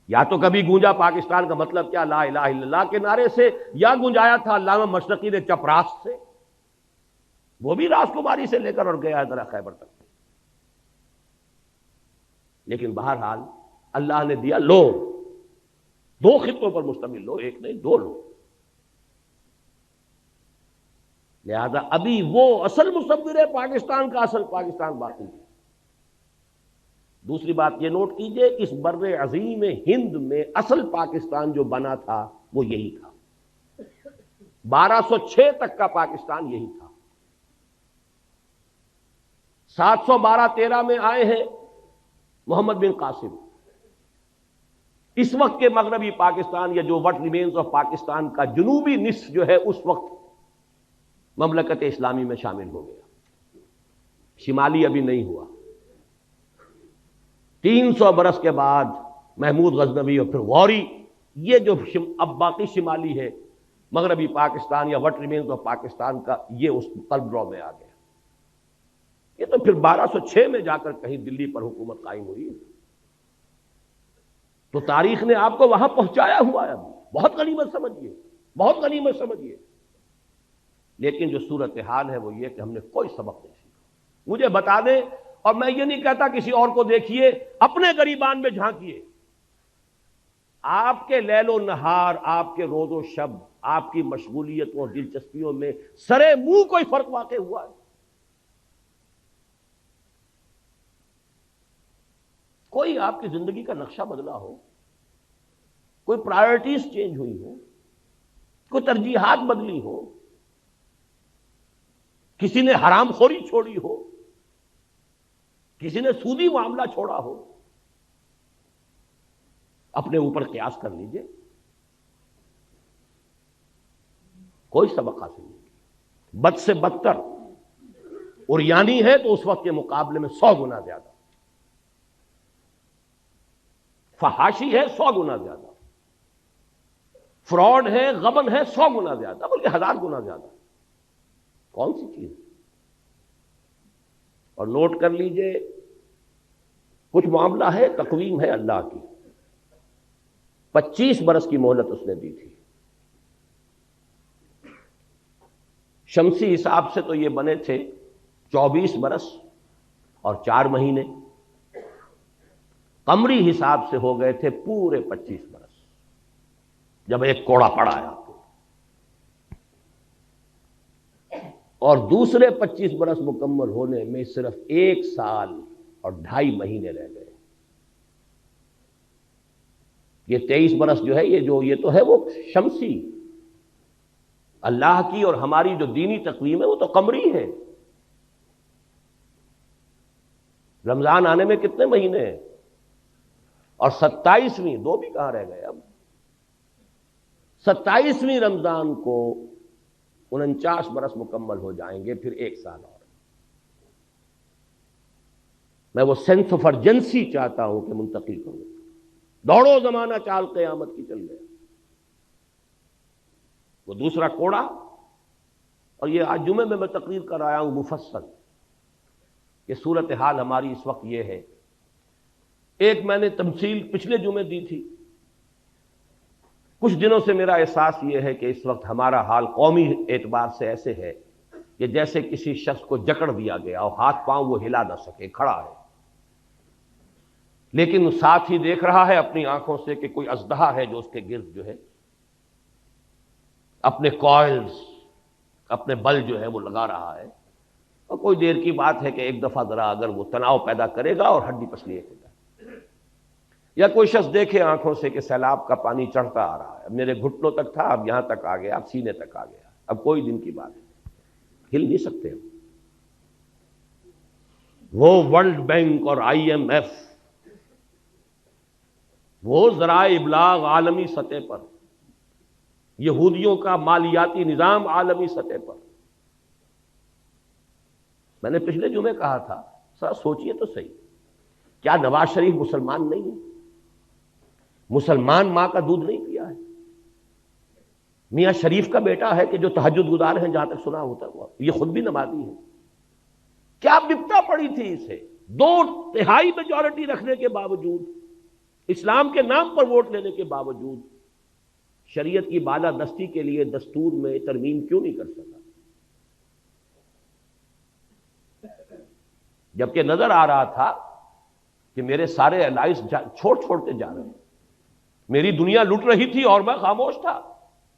A: یا تو کبھی گونجا پاکستان کا مطلب کیا لا الہ الا اللہ کے نعرے سے، یا گونجایا تھا علامہ مشرقی نے چپراس سے، وہ بھی راج کماری سے لے کر اور گیا ہے در خیبر تک۔ لیکن بہرحال اللہ نے دیا، لو 2 خطوں پر مشتمل، لو ایک نہیں 2 لو۔ لہذا ابھی وہ اصل مصور پاکستان کا اصل پاکستان باقی ہے۔ دوسری بات یہ نوٹ کیجئے، اس بر عظیم ہند میں اصل پاکستان جو بنا تھا وہ یہی تھا، 1206 تک کا پاکستان یہی تھا۔ 712-13 میں آئے ہیں محمد بن قاسم، اس وقت کے مغربی پاکستان یا جو وٹ ریمینز آف پاکستان کا جنوبی نصف جو ہے اس وقت مملکت اسلامی میں شامل ہو گیا، شمالی ابھی نہیں ہوا۔ 300 برس کے بعد محمود غزنوی اور پھر غوری، یہ جو اب باقی شمالی ہے مغربی پاکستان یا وٹ ریمینز آف پاکستان کا، یہ اس قلب رو میں آ گیا۔ یہ تو پھر 1206 میں جا کر کہیں دلی پر حکومت قائم ہوئی، تو تاریخ نے آپ کو وہاں پہنچایا ہوا ہے۔ بہت غنیمت سمجھیے، بہت غنیمت سمجھیے، لیکن جو صورتحال ہے وہ یہ کہ ہم نے کوئی سبق نہیں سیکھا۔ مجھے بتا دیں، اور میں یہ نہیں کہتا کسی اور کو دیکھیے، اپنے گریبان میں جھانکیے، آپ کے لیل و نہار، آپ کے روز و شب، آپ کی مشغولیتوں اور دلچسپیوں میں سرے منہ کوئی فرق واقع ہوا ہے؟ کوئی آپ کی زندگی کا نقشہ بدلا ہو، کوئی پرائرٹیز چینج ہوئی ہو، کوئی ترجیحات بدلی ہو، کسی نے حرام خوری چھوڑی ہو، کسی نے سودی معاملہ چھوڑا ہو؟ اپنے اوپر قیاس کر لیجئے، کوئی سبق حاصل نہیں۔ بد سے بدتر، اور یعنی ہے تو اس وقت کے مقابلے میں 100 گنا زیادہ، فحاشی ہے 100 گنا زیادہ، فراڈ ہے، غبن ہے 100 گنا زیادہ، بلکہ 1000 گنا زیادہ۔ کون سی چیز؟ اور نوٹ کر لیجئے، کچھ معاملہ ہے، تقویم ہے اللہ کی، 25 برس کی مہلت اس نے دی تھی۔ شمسی حساب سے تو یہ بنے تھے 24 برس اور 4 مہینے، قمری حساب سے ہو گئے تھے پورے 25 برس، جب ایک کوڑا پڑا ہے آپ کو، اور دوسرے 25 برس مکمل ہونے میں صرف 1 سال اور 2.5 مہینے رہ گئے۔ یہ 23 برس جو ہے، یہ تو ہے وہ شمسی، اللہ کی اور ہماری جو دینی تقویم ہے وہ تو قمری ہے۔ رمضان آنے میں کتنے مہینے ہیں؟ اور 27ویں، 2 بھی کہاں رہ گئے اب؟ 27ویں رمضان کو 49 برس مکمل ہو جائیں گے، پھر 1 سال اور۔ میں وہ سینس آف ارجنسی چاہتا ہوں کہ منتقل کروں۔ دوڑو زمانہ چال قیامت کی چل گیا، وہ دوسرا کوڑا۔ اور یہ آج جمعے میں تقریر کر آیا ہوں مفصل، کہ صورتحال ہماری اس وقت یہ ہے۔ ایک میں نے تمثیل پچھلے جمعے دی تھی، کچھ دنوں سے میرا احساس یہ ہے کہ اس وقت ہمارا حال قومی اعتبار سے ایسے ہے کہ جیسے کسی شخص کو جکڑ دیا گیا اور ہاتھ پاؤں وہ ہلا نہ سکے، کھڑا ہے، لیکن ساتھ ہی دیکھ رہا ہے اپنی آنکھوں سے کہ کوئی اژدہا ہے جو اس کے گرد جو ہے اپنے کوائلز، اپنے بل جو ہے وہ لگا رہا ہے، اور کوئی دیر کی بات ہے کہ ایک دفعہ ذرا اگر وہ تناؤ پیدا کرے گا اور ہڈی پسلی ایک ہو جائے۔ یا کوئی شخص دیکھے آنکھوں سے کہ سیلاب کا پانی چڑھتا آ رہا ہے، اب میرے گھٹنوں تک تھا، اب یہاں تک آ گیا، اب سینے تک آ گیا، اب کوئی دن کی بات ہے، ہل نہیں سکتے ہم۔ وہ ورلڈ بینک اور IMF، وہ ذرائع ابلاغ عالمی سطح پر، یہودیوں کا مالیاتی نظام عالمی سطح پر۔ میں نے پچھلے جمعے کہا تھا، سر سوچئے تو صحیح، کیا نواز شریف مسلمان نہیں ہے؟ مسلمان ماں کا دودھ نہیں پیا ہے؟ میاں شریف کا بیٹا ہے کہ جو تہجد گزار ہیں، جہاں تک سنا ہوتا ہے، یہ خود بھی نمازی ہے۔ کیا بپتا پڑی تھی اسے 2/3 میجورٹی رکھنے کے باوجود، اسلام کے نام پر ووٹ لینے کے باوجود، شریعت کی بالادستی کے لیے دستور میں ترمیم کیوں نہیں کر سکا؟ جبکہ نظر آ رہا تھا کہ میرے سارے الائز چھوڑتے جا رہے ہیں، میری دنیا لٹ رہی تھی اور میں خاموش تھا۔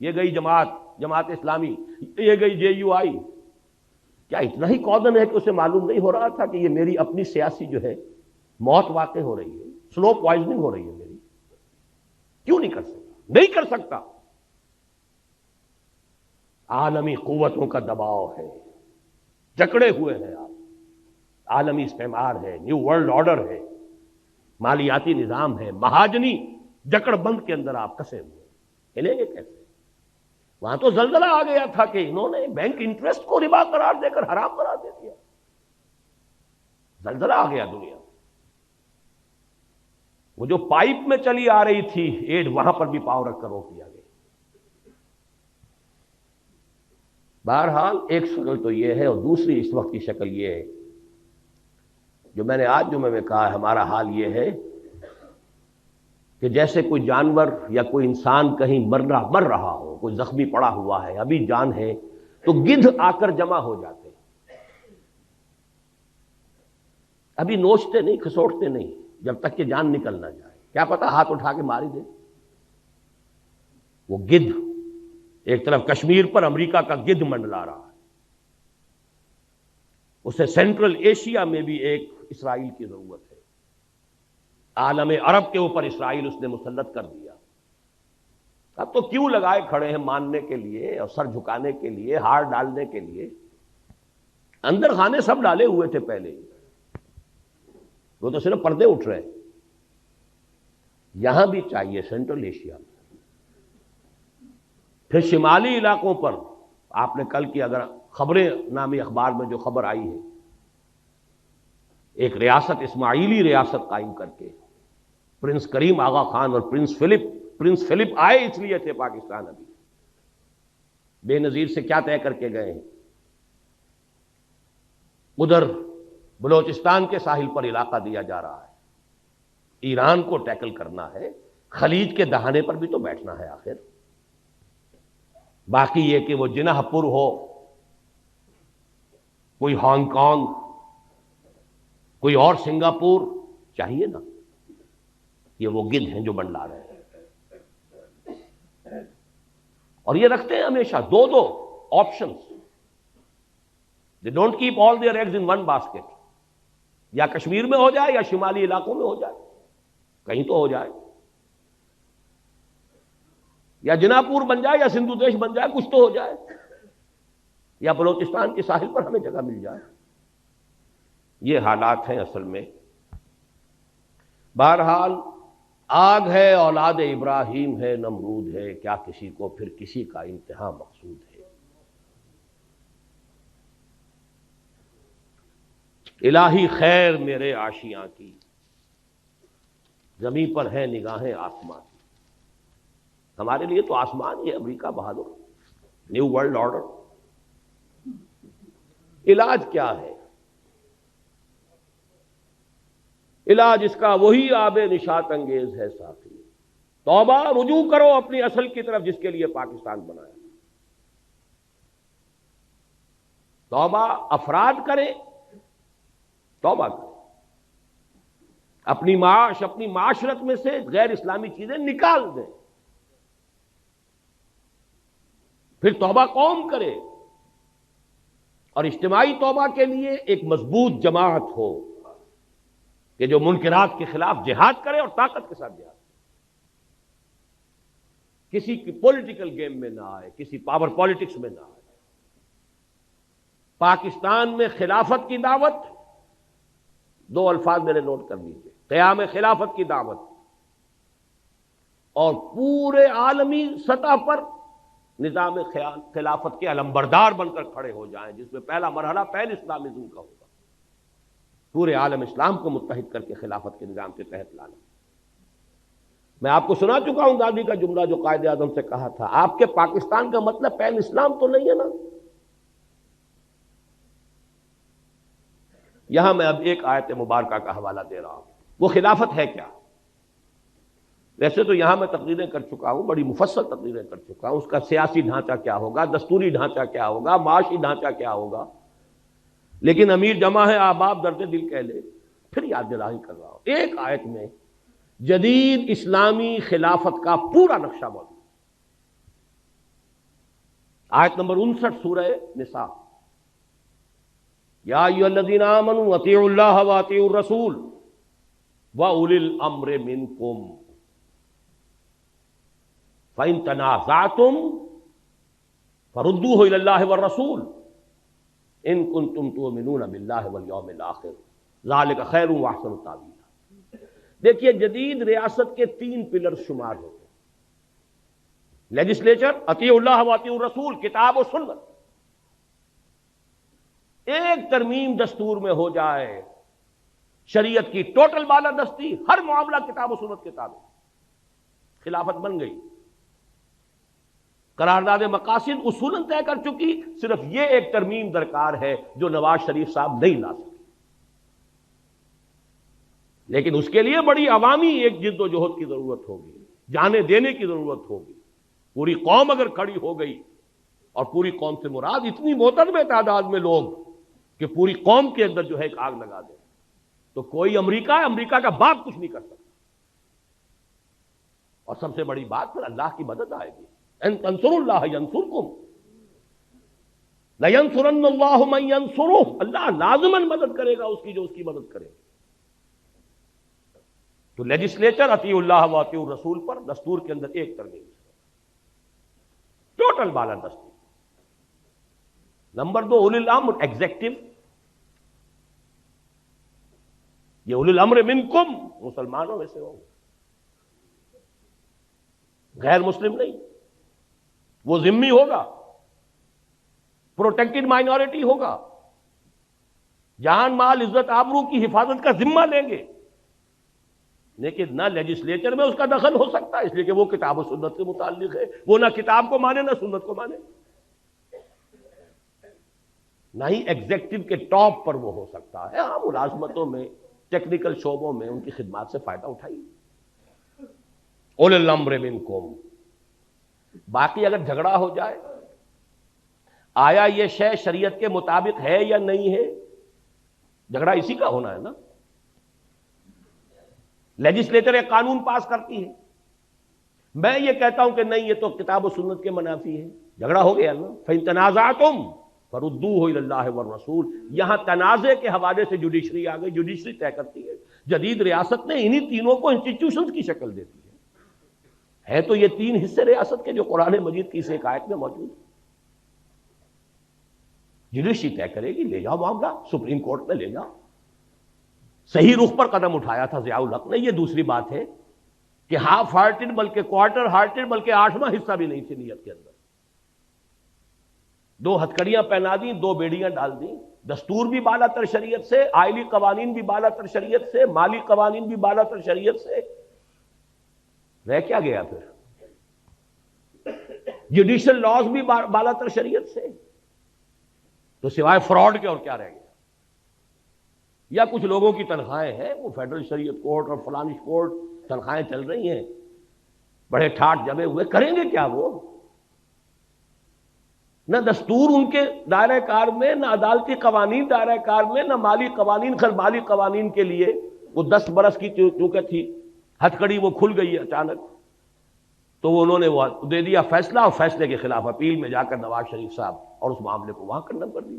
A: یہ گئی جماعت اسلامی، یہ گئی JUI۔ کیا اتنا ہی کودن ہے کہ اسے معلوم نہیں ہو رہا تھا کہ یہ میری اپنی سیاسی جو ہے موت واقع ہو رہی ہے، سلو پوائزننگ ہو رہی ہے میری؟ کیوں نہیں کر سکتا؟ نہیں کر سکتا۔ عالمی قوتوں کا دباؤ ہے، جکڑے ہوئے ہیں آپ، عالمی استعمار ہے، نیو ورلڈ آرڈر ہے، مالیاتی نظام ہے، مہاجنی جکڑ بند کے اندر آپ کسے ہوئے، ہلیں گے کیسے؟ وہاں تو زلزلہ آ گیا تھا کہ انہوں نے بینک انٹرسٹ کو ربا قرار دے کر حرام قرار دے دیا، زلزلہ آ گیا دنیا۔ وہ جو پائپ میں چلی آ رہی تھی ایڈ، وہاں پر بھی پاؤں رکھ کر روک دیا گیا۔ بہرحال ایک شکل تو یہ ہے، اور دوسری اس وقت کی شکل یہ ہے جو میں نے آج جمعے میں کہا ہے، ہمارا حال یہ ہے کہ جیسے کوئی جانور یا کوئی انسان کہیں مر رہا ہو، کوئی زخمی پڑا ہوا ہے، ابھی جان ہے، تو گدھ آ کر جمع ہو جاتے ہیں، ابھی نوچتے نہیں، کھسوٹتے نہیں، جب تک کہ جان نکل نہ جائے، کیا پتا ہاتھ اٹھا کے مار ہی دے۔ وہ گدھ ایک طرف کشمیر پر امریکہ کا گدھ منڈلا رہا ہے، اسے سینٹرل ایشیا میں بھی ایک اسرائیل کی ضرورت ہے، عالم عرب کے اوپر اسرائیل اس نے مسلط کر دیا۔ اب تو کیوں لگائے کھڑے ہیں ماننے کے لیے اور سر جھکانے کے لیے، ہار ڈالنے کے لیے؟ اندر خانے سب ڈالے ہوئے تھے پہلے ہی، وہ تو صرف پردے اٹھ رہے ہیں۔ یہاں بھی چاہیے سینٹرل ایشیا میں، پھر شمالی علاقوں پر آپ نے کل کی اگر خبریں نامی اخبار میں جو خبر آئی ہے، ایک ریاست اسماعیلی ریاست قائم کر کے پرنس کریم آغا خان اور پرنس فلپ آئے اس لیے تھے پاکستان، ابھی بے نظیر سے کیا طے کر کے گئے ہیں؟ ادھر بلوچستان کے ساحل پر علاقہ دیا جا رہا ہے، ایران کو ٹیکل کرنا ہے، خلیج کے دہانے پر بھی تو بیٹھنا ہے آخر۔ باقی یہ کہ وہ جناح پور ہو، کوئی ہانگ کانگ، کوئی اور سنگاپور، چاہیے نا؟ یہ وہ گدھ ہیں جو منڈلا رہے ہیں، اور یہ رکھتے ہیں ہمیشہ دو options. They don't keep all their eggs in one basket, یا کشمیر میں ہو جائے یا شمالی علاقوں میں ہو جائے، کہیں تو ہو جائے، یا جناح پور بن جائے یا سندھو دیش بن جائے، کچھ تو ہو جائے، یا بلوچستان کے ساحل پر ہمیں جگہ مل جائے۔ یہ حالات ہیں اصل میں۔ بہرحال آگ ہے اولاد ابراہیم ہے نمرود ہے، کیا کسی کو پھر کسی کا انتہا مقصود ہے۔ الہی خیر میرے آشیاں کی، زمین پر ہے نگاہیں آسمان کی۔ ہمارے لیے تو آسمان یہ امریکہ بہادر، نیو ورلڈ آرڈر۔ علاج کیا ہے؟ علاج اس کا وہی آب نشاط انگیز ہے ساتھی، توبہ، رجوع کرو اپنی اصل کی طرف جس کے لیے پاکستان بنایا۔ توبہ افراد کریں، توبہ کریں، اپنی معاشرت میں سے غیر اسلامی چیزیں نکال دیں، پھر توبہ قوم کرے، اور اجتماعی توبہ کے لیے ایک مضبوط جماعت ہو کہ جو منکرات کے خلاف جہاد کرے اور طاقت کے ساتھ جہاد کرے، کسی کی پولیٹیکل گیم میں نہ آئے، کسی پاور پالیٹکس میں نہ آئے۔ پاکستان میں خلافت کی دعوت، دو الفاظ میرے نوٹ کر لیجیے، قیام خلافت کی دعوت، اور پورے عالمی سطح پر نظام خلافت کے علمبردار بن کر کھڑے ہو جائیں، جس میں پہلا مرحلہ پین اسلامزم کا ہوگا، پورے عالم اسلام کو متحد کر کے خلافت کے نظام کے تحت لانا۔ میں آپ کو سنا چکا ہوں گاندھی کا جملہ جو قائد اعظم سے کہا تھا، آپ کے پاکستان کا مطلب پین اسلام تو نہیں ہے نا؟ یہاں میں اب ایک آیت مبارکہ کا حوالہ دے رہا ہوں، وہ خلافت ہے کیا؟ ویسے تو یہاں میں تقریریں کر چکا ہوں، بڑی مفصل تقریریں کر چکا ہوں، اس کا سیاسی ڈھانچہ کیا ہوگا، دستوری ڈھانچہ کیا ہوگا، معاشی ڈھانچہ کیا ہوگا، لیکن امیر جمع ہے احباب درد دل کہہ لے، پھر یاد دلائی کر رہا ہوں۔ ایک آیت میں جدید اسلامی خلافت کا پورا نقشہ موجود، آیت نمبر 59 سورہ نساء، یا ایھا الذین آمنوا اطیعوا اللہ واطیعوا الرسول واولی الامر منکم فَإِن تَنَازَعْتُمْ فَرُدُّوهُ إِلَى اللَّهِ وَالرَّسُولِ إِن كُنتُمْ تُؤْمِنُونَ بِاللَّهِ وَالْيَوْمِ الْآخِرِ ذَلِكَ خَيْرٌ وَأَحْسَنُ تَأْوِيلًا۔ دیکھیے جدید ریاست کے 3 پلر شمار ہوتے ہیں: لیجسلیچر، اطیعوا اللہ و اطیعوا الرسول، کتاب و سنت. ایک ترمیم دستور میں ہو جائے، شریعت کی ٹوٹل بالادستی، ہر معاملہ کتاب و سنت کے تابع، خلافت بن گئی. قرارداد مقاصد اصولاً طے کر چکی، صرف یہ ایک ترمیم درکار ہے جو نواز شریف صاحب نہیں لا سکے. لیکن اس کے لیے بڑی عوامی ایک جد و جہد کی ضرورت ہوگی، جانے دینے کی ضرورت ہوگی. پوری قوم اگر کھڑی ہو گئی، اور پوری قوم سے مراد اتنی معتدل تعداد میں لوگ کہ پوری قوم کے اندر جو ہے ایک آگ لگا دیں، تو کوئی امریکہ کا باپ کچھ نہیں کر سکتا. اور سب سے بڑی بات پھر اللہ کی مدد آئے گی. ان تنصروا اللہ ینصرکم لینصرن اللہ من ینصرہ، اللہ لازماً مدد کرے گا اس کی جو اس کی مدد کرے. تو لیجسلیچر اطیعوا اللہ و اطیعوا الرسول پر دستور کے اندر ایک ترمیم، ٹوٹل بالادستی. نمبر 2 اولی الامر ایگزیکٹو. یہ اولی الامر منکم، مسلمانوں میں سے ہوں، غیر مسلم نہیں. وہ ذمہ ہوگا، پروٹیکٹڈ مائنورٹی ہوگا، جان مال عزت آبرو کی حفاظت کا ذمہ لیں گے. لیکن نہ لیجسلیچر میں اس کا دخل ہو سکتا ہے، اس لیے کہ وہ کتاب و سنت سے متعلق ہے. وہ نہ کتاب کو مانے نہ سنت کو مانے. نہ ہی ایگزیکٹو کے ٹاپ پر وہ ہو سکتا ہے. ہاں ملازمتوں میں، ٹیکنیکل شعبوں میں ان کی خدمات سے فائدہ اٹھائیے. اولی الامر منکم. باقی اگر جھگڑا ہو جائے، آیا یہ شے شریعت کے مطابق ہے یا نہیں ہے، جھگڑا اسی کا ہونا ہے نا. لیجسلیچر ایک قانون پاس کرتی ہے، میں یہ کہتا ہوں کہ نہیں یہ تو کتاب و سنت کے منافی ہے، جھگڑا ہو گیا نا. فَإِن تَنَازَعْتُمْ فَرُدُّوهُ إِلَى اللَّهِ وَالرَّسُولِ. یہاں تنازع کے حوالے سے جوڈیشری آ گئی، جوڈیشری طے کرتی ہے. جدید ریاست نے انہی تینوں کو انسٹیٹیوشنز کی شکل دیتی ہے تو یہ 3 حصے ریاست کے جو قرآن مجید کی اس ایک آیت میں موجود ہے. جوڈیشری طے کرے گی، لے جاؤ معاملہ سپریم کورٹ میں لے جاؤ. صحیح رخ پر قدم اٹھایا تھا ضیاء الحق نے. یہ دوسری بات ہے کہ ہاف ہارٹڈ بلکہ کوارٹر ہارٹڈ بلکہ 8واں حصہ بھی نہیں تھی نیت کے اندر. 2 ہتھکڑیاں پہنا دیں، 2 بیڑیاں ڈال دیں. دستور بھی بالا تر شریعت سے، آئلی قوانین بھی بالا تر شریعت سے، مالی قوانین بھی بالا تر شریعت سے. رہ کیا گیا پھر؟ جوڈیشل لاز بھی بالا تر شریعت سے. تو سوائے فراڈ کے اور کیا رہ گیا؟ یا کچھ لوگوں کی تنخواہیں ہیں، وہ فیڈرل شریعت کورٹ اور فلانش کورٹ تنخواہیں چل رہی ہیں، بڑے ٹھاٹ جمے ہوئے، کریں گے کیا وہ؟ نہ دستور ان کے دائرہ کار میں، نہ عدالتی قوانین دائرہ کار میں، نہ مالی قوانین. خل مالی قوانین کے لیے وہ 10 برس کی چونکہ تھی ہتھکڑی، وہ کھل گئی اچانک، تو وہ انہوں نے وہ دے دیا فیصلہ، اور فیصلے کے خلاف اپیل میں جا کر نواز شریف صاحب اور اس معاملے کو وہاں کنڈم کر دیا.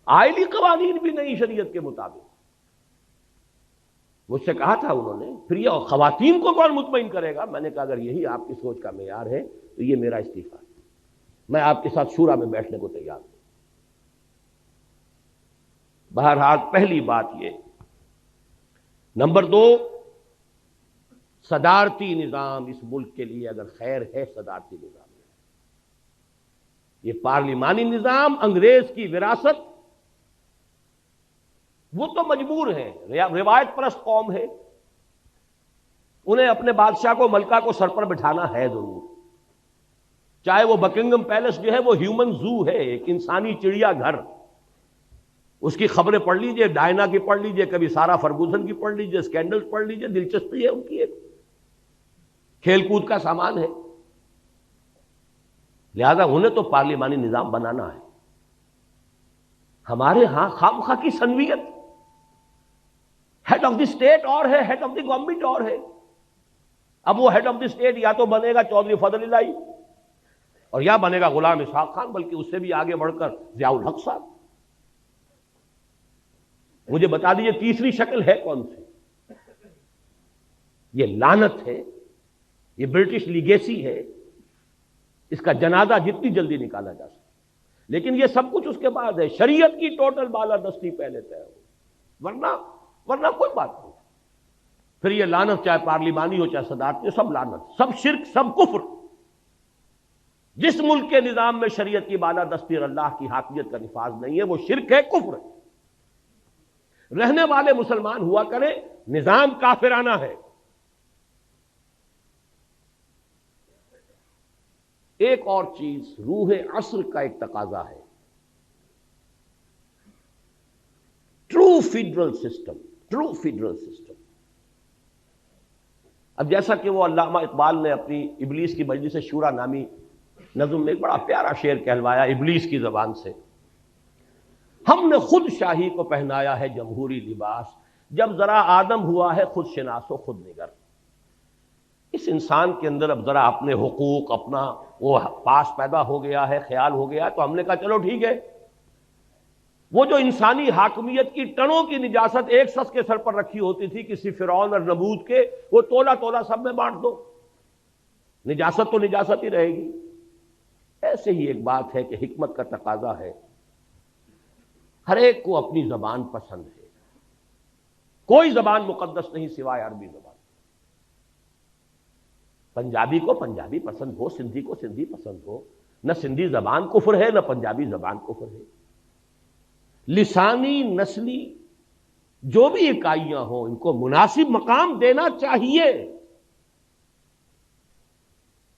A: آئلی قوانین بھی نہیں شریعت کے مطابق. مجھ سے کہا تھا انہوں نے، پھر یہ خواتین کو کون مطمئن کرے گا؟ میں نے کہا اگر یہی آپ کی سوچ کا معیار ہے تو یہ میرا استعفیٰ ہے، میں آپ کے ساتھ شورا میں بیٹھنے کو تیار ہوں. بہرحال پہلی بات یہ. نمبر 2، صدارتی نظام اس ملک کے لیے اگر خیر ہے، صدارتی نظام ہے. یہ پارلیمانی نظام انگریز کی وراثت، وہ تو مجبور ہیں، روایت پرست قوم ہے، انہیں اپنے بادشاہ کو، ملکہ کو سر پر بٹھانا ہے ضرور. چاہے وہ بکنگم پیلس جو ہے وہ ہیومن زو ہے، ایک انسانی چڑیا گھر. اس کی خبریں پڑھ لیجئے، ڈائنا کی پڑھ لیجئے، کبھی سارا فرگوسن کی پڑھ لیجئے، اسکینڈل پڑھ لیجئے، دلچسپی ہے ان کی، ایک کھیل کود کا سامان ہے. لہذا انہیں تو پارلیمانی نظام بنانا ہے. ہمارے ہاں خواہ کی سنویت، ہیڈ آف دی اسٹیٹ اور ہے، ہیڈ آف دی گورنمنٹ اور ہے. اب وہ ہیڈ آف دی اسٹیٹ یا تو بنے گا چودھری فضل الہی، اور یا بنے گا غلام اسحاق خان، بلکہ اس سے بھی آگے بڑھ کر ضیاء الحق صاحب. مجھے بتا دیجئے تیسری شکل ہے کون سی؟ یہ لعنت ہے، یہ برٹش لیگیسی ہے. اس کا جنازہ جتنی جلدی نکالا جا سکے. لیکن یہ سب کچھ اس کے بعد ہے، شریعت کی ٹوٹل بالادستی پہلے طے ہو، ورنہ کوئی بات نہیں. پھر یہ لعنت چاہے پارلیمانی ہو چاہے صدارتی ہو، سب لعنت، سب شرک، سب کفر۔ جس ملک کے نظام میں شریعت کی بالادستی اور اللہ کی حاکمیت کا نفاذ نہیں ہے وہ شرک ہے، کفر ہے۔ رہنے والے مسلمان ہوا کریں، نظام کافرانہ ہے۔ ایک اور چیز روح عصر کا ایک تقاضا ہے، true federal system, true federal system. اب جیسا کہ وہ علامہ اقبال نے اپنی ابلیس کی مجلس شورا نامی نظم میں ایک بڑا پیارا شعر کہلوایا ابلیس کی زبان سے، ہم نے خود شاہی کو پہنایا ہے جمہوری لباس، جب ذرا آدم ہوا ہے خود شناس و خود نگر۔ اس انسان کے اندر اب ذرا اپنے حقوق، اپنا وہ پاس پیدا ہو گیا ہے، خیال ہو گیا ہے، تو ہم نے کہا چلو ٹھیک ہے، وہ جو انسانی حاکمیت کی ٹنوں کی نجاست ایک شخص کے سر پر رکھی ہوتی تھی کسی فرعون اور نمرود کے، وہ تولا تولا سب میں بانٹ دو، نجاست تو نجاست ہی رہے گی۔ ایسے ہی ایک بات ہے کہ حکمت کا تقاضا ہے، ہر ایک کو اپنی زبان پسند ہے، کوئی زبان مقدس نہیں سوائے عربی زبان۔ پنجابی کو پنجابی پسند ہو، سندھی کو سندھی پسند ہو، نہ سندھی زبان کفر ہے نہ پنجابی زبان کفر ہے۔ لسانی، نسلی جو بھی اکائیاں ہوں ان کو مناسب مقام دینا چاہیے۔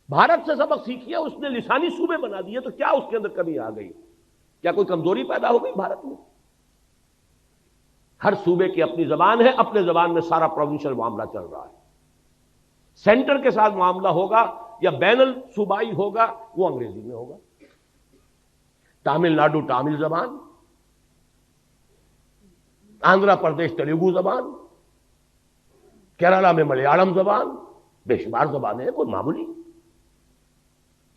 A: بھارت سے سبق سیکھیے، اس نے لسانی صوبے بنا دیے تو کیا اس کے اندر کمی آ گئی؟ کیا کوئی کمزوری پیدا ہو گئی بھارت میں؟ ہر صوبے کی اپنی زبان ہے، اپنے زبان میں سارا پروونشل معاملہ چل رہا ہے۔ سینٹر کے ساتھ معاملہ ہوگا یا بین الصوبائی ہوگا وہ انگریزی میں ہوگا۔ تامل ناڈو تامل زبان، آندھرا پردیش تیلگو زبان، کیرالہ میں ملیالم زبان، بے شمار زبانیں ہیں، کوئی معمولی،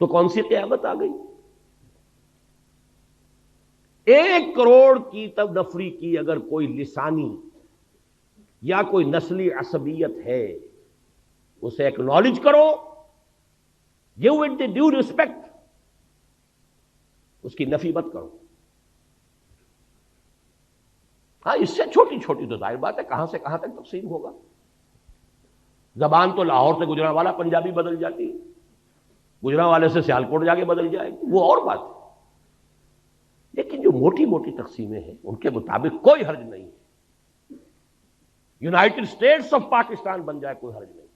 A: تو کون سی قیامت آ گئی؟ 1 کروڑ کی نفری کی اگر کوئی لسانی یا کوئی نسلی عصبیت ہے اسے ایکنالج کرو، give it the due respect, اس کی نفی مت کرو۔ ہاں اس سے چھوٹی چھوٹی تو ظاہر بات ہے کہاں سے کہاں تک تقسیم ہوگا۔ زبان تو لاہور سے گجرانوالا پنجابی بدل جاتی ہے، گجرانوالے سے سیالکوٹ جا کے بدل جائے گی، وہ اور بات ہے۔ لیکن جو موٹی موٹی تقسیمیں ہیں ان کے مطابق کوئی حرج نہیں ہے۔ یونائٹڈ اسٹیٹس آف پاکستان بن جائے کوئی حرج نہیں،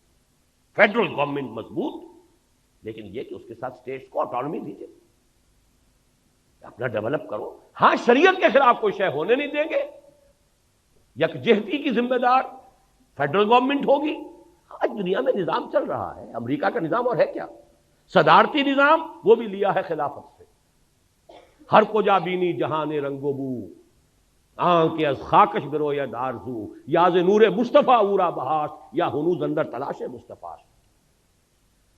A: فیڈرل گورنمنٹ مضبوط، لیکن یہ کہ اس کے ساتھ اسٹیٹس کو آٹونومی دیجیے، اپنا ڈیولپ کرو۔ ہاں شریعت کے خلاف کوئی شے ہونے نہیں دیں گے، یکجہتی کی ذمہ دار فیڈرل گورنمنٹ ہوگی۔ آج دنیا میں نظام چل رہا ہے، امریکہ کا نظام اور ہے کیا، صدارتی نظام، وہ بھی لیا ہے خلافت سے۔ ہر کو جا بینی جہان رنگ و بو، آنکھ از خاکش برو یا دارزو، یاز نور مصطفیٰ اورا بہاش، یا ہنوز اندر تلاش مصطفیٰ۔